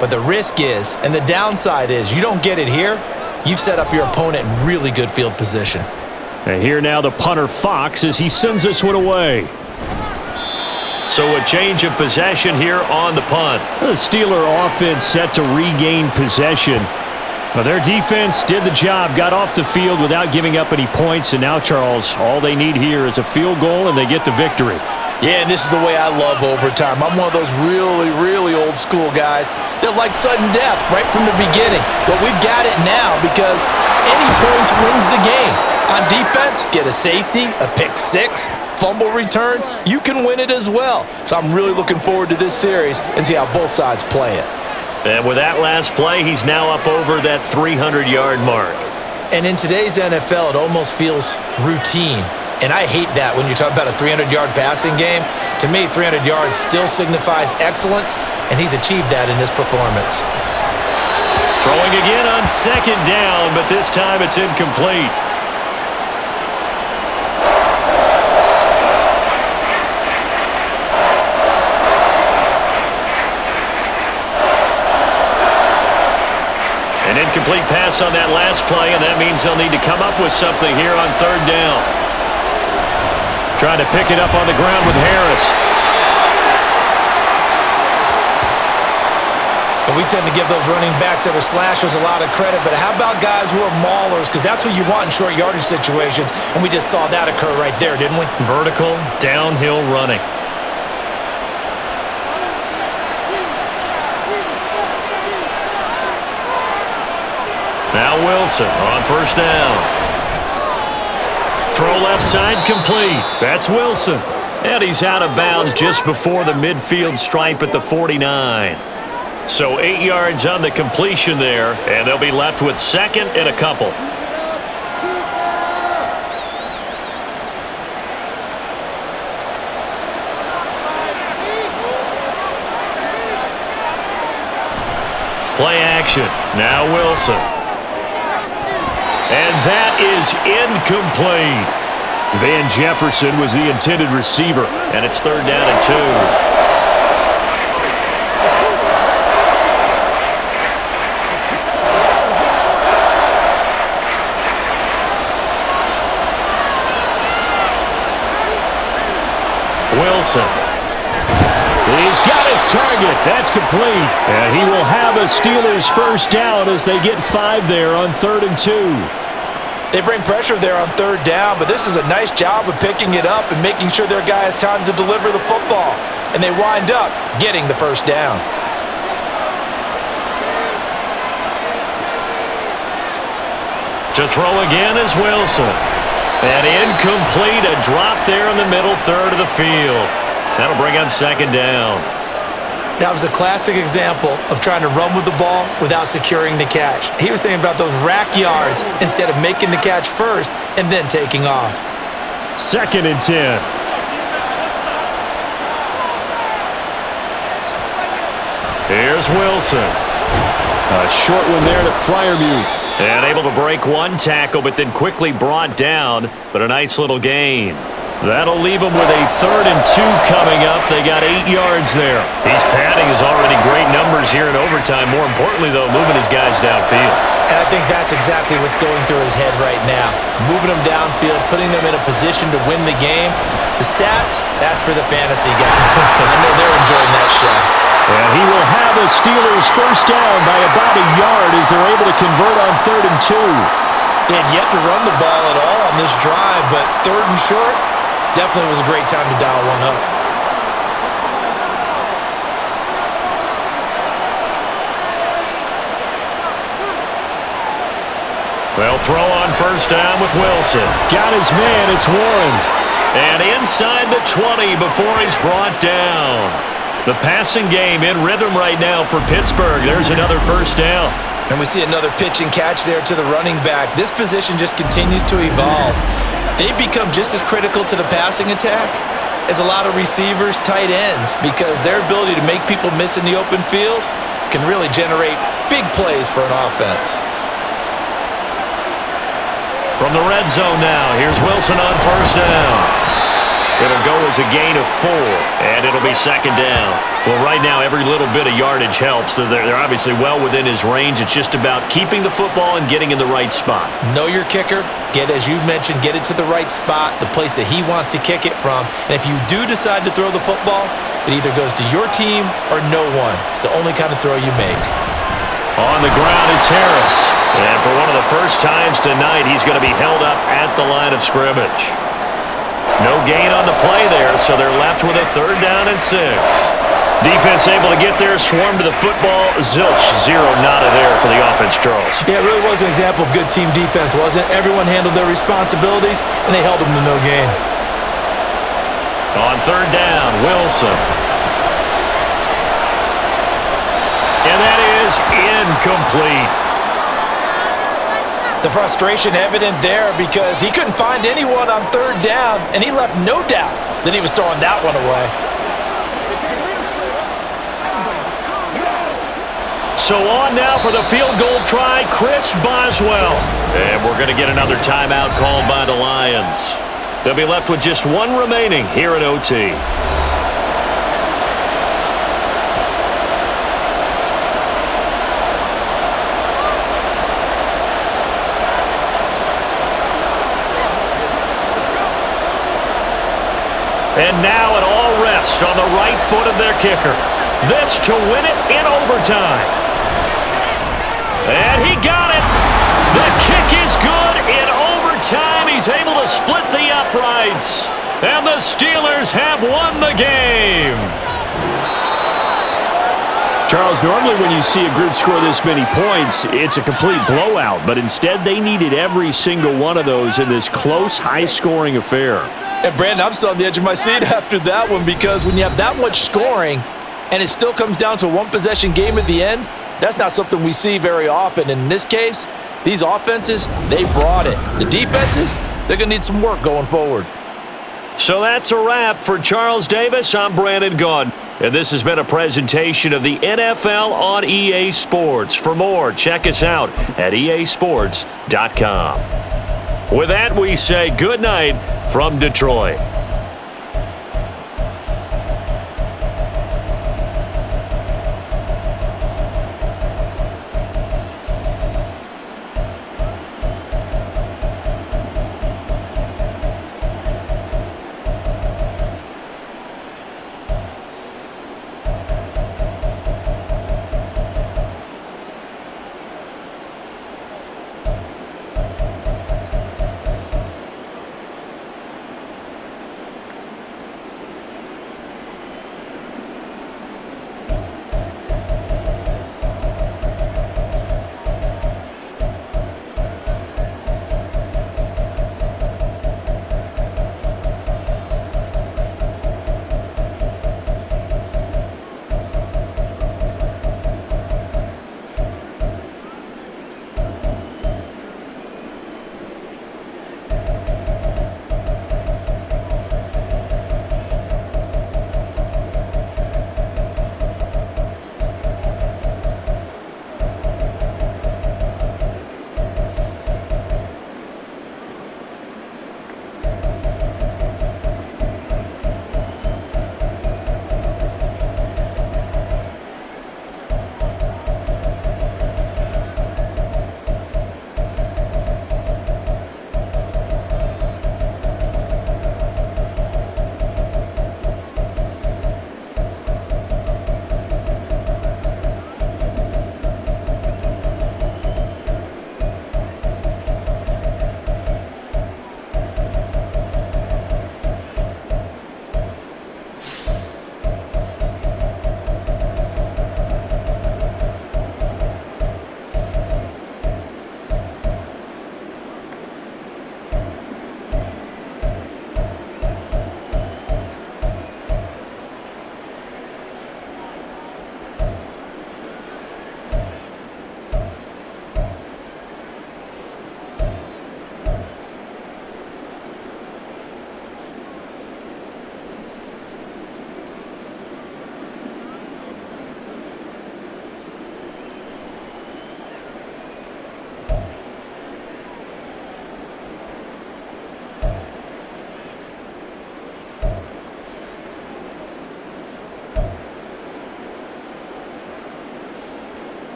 But the risk is, and the downside is, you don't get it here, you've set up your opponent in really good field position. And here now the punter Fox as he sends this one away. So a change of possession here on the punt. The Steeler offense set to regain possession. Well, their defense did the job, got off the field without giving up any points, and now, Charles, all they need here is a field goal, and they get the victory. Yeah, and this is the way I love overtime. I'm one of those really, really old school guys that like sudden death right from the beginning. But we've got it now because any points wins the game. On defense, get a safety, a pick six, fumble return, you can win it as well. So I'm really looking forward to this series and see how both sides play it. And with that last play, he's now up over that 300-yard mark. And in today's NFL, it almost feels routine. And I hate that when you talk about a 300-yard passing game. To me, 300 yards still signifies excellence, and he's achieved that in this performance. Throwing again on second down, but this time it's incomplete. An incomplete pass on that last play, and that means they'll need to come up with something here on third down. Trying to pick it up on the ground with Harris. And we tend to give those running backs that are slashers a lot of credit, but how about guys who are maulers? Because that's who you want in short yardage situations, and we just saw that occur right there, didn't we? Vertical, downhill running. Now Wilson on first down. Throw left side complete. That's Wilson. And he's out of bounds just before the midfield stripe at the 49. So 8 yards on the completion there, and they'll be left with second and a couple. Play action. Now Wilson. And that is incomplete. Van Jefferson was the intended receiver. And it's third down and 2. Wilson. He's got his target. That's complete. And he will have a Steelers first down as they get 5 there on 3rd and 2. They bring pressure there on third down, but this is a nice job of picking it up and making sure their guy has time to deliver the football. And they wind up getting the first down. To throw again is Wilson. And incomplete, a drop there in the middle third of the field. That'll bring on second down. That was a classic example of trying to run with the ball without securing the catch. He was thinking about those rack yards instead of making the catch first and then taking off. 2nd and 10. Here's Wilson. A short one there to Freiermuth. And able to break one tackle, but then quickly brought down. But a nice little gain. That'll leave them with a 3rd and 2 coming up. They got 8 yards there. He's padding his already great numbers here in overtime. More importantly, though, moving his guys downfield. And I think that's exactly what's going through his head right now. Moving them downfield, putting them in a position to win the game. The stats, that's for the fantasy guys. I know they're enjoying that shot. And he will have a Steelers first down by about a yard as they're able to convert on 3rd and 2. They had yet to run the ball at all on this drive, but 3rd and short, definitely was a great time to dial one up. They'll throw on first down with Wilson. Got his man, it's Warren. And inside the 20 before he's brought down. The passing game in rhythm right now for Pittsburgh. There's another first down. And we see another pitch and catch there to the running back. This position just continues to evolve. They've become just as critical to the passing attack as a lot of receivers, tight ends, because their ability to make people miss in the open field can really generate big plays for an offense. From the red zone now, here's Wilson on first down. It'll go as a gain of 4, and it'll be second down. Well, right now, every little bit of yardage helps. So they're obviously well within his range. It's just about keeping the football and getting in the right spot. Know your kicker. As you mentioned, get it to the right spot, the place that he wants to kick it from. And if you do decide to throw the football, it either goes to your team or no one. It's the only kind of throw you make. On the ground, it's Harris. And for one of the first times tonight, he's going to be held up at the line of scrimmage. No gain on the play there, so they're left with a 3rd down and 6. Defense able to get there, swarm to the football. Zilch, 0 nada there for the offense, Charles. Yeah, it really was an example of good team defense, wasn't it? Everyone handled their responsibilities, and they held them to no gain. On 3rd down, Wilson. And that is incomplete. The frustration evident there because he couldn't find anyone on 3rd down, and he left no doubt that he was throwing that one away. So on now for the field goal try, Chris Boswell. And we're going to get another timeout called by the Lions. They'll be left with just 1 remaining here at OT. And now an all rest on the right foot of their kicker. This to win it in overtime. And he got it. The kick is good in overtime. He's able to split the uprights. And the Steelers have won the game. Charles, normally when you see a group score this many points, it's a complete blowout. But instead, they needed every single one of those in this close, high-scoring affair. And Brandon, I'm still on the edge of my seat after that one because when you have that much scoring and it still comes down to a 1-possession game at the end, that's not something we see very often. In this case, these offenses, they brought it. The defenses, they're going to need some work going forward. So that's a wrap for Charles Davis. I'm Brandon Gunn. And this has been a presentation of the NFL on EA Sports. For more, check us out at easports.com. With that, we say good night from Detroit.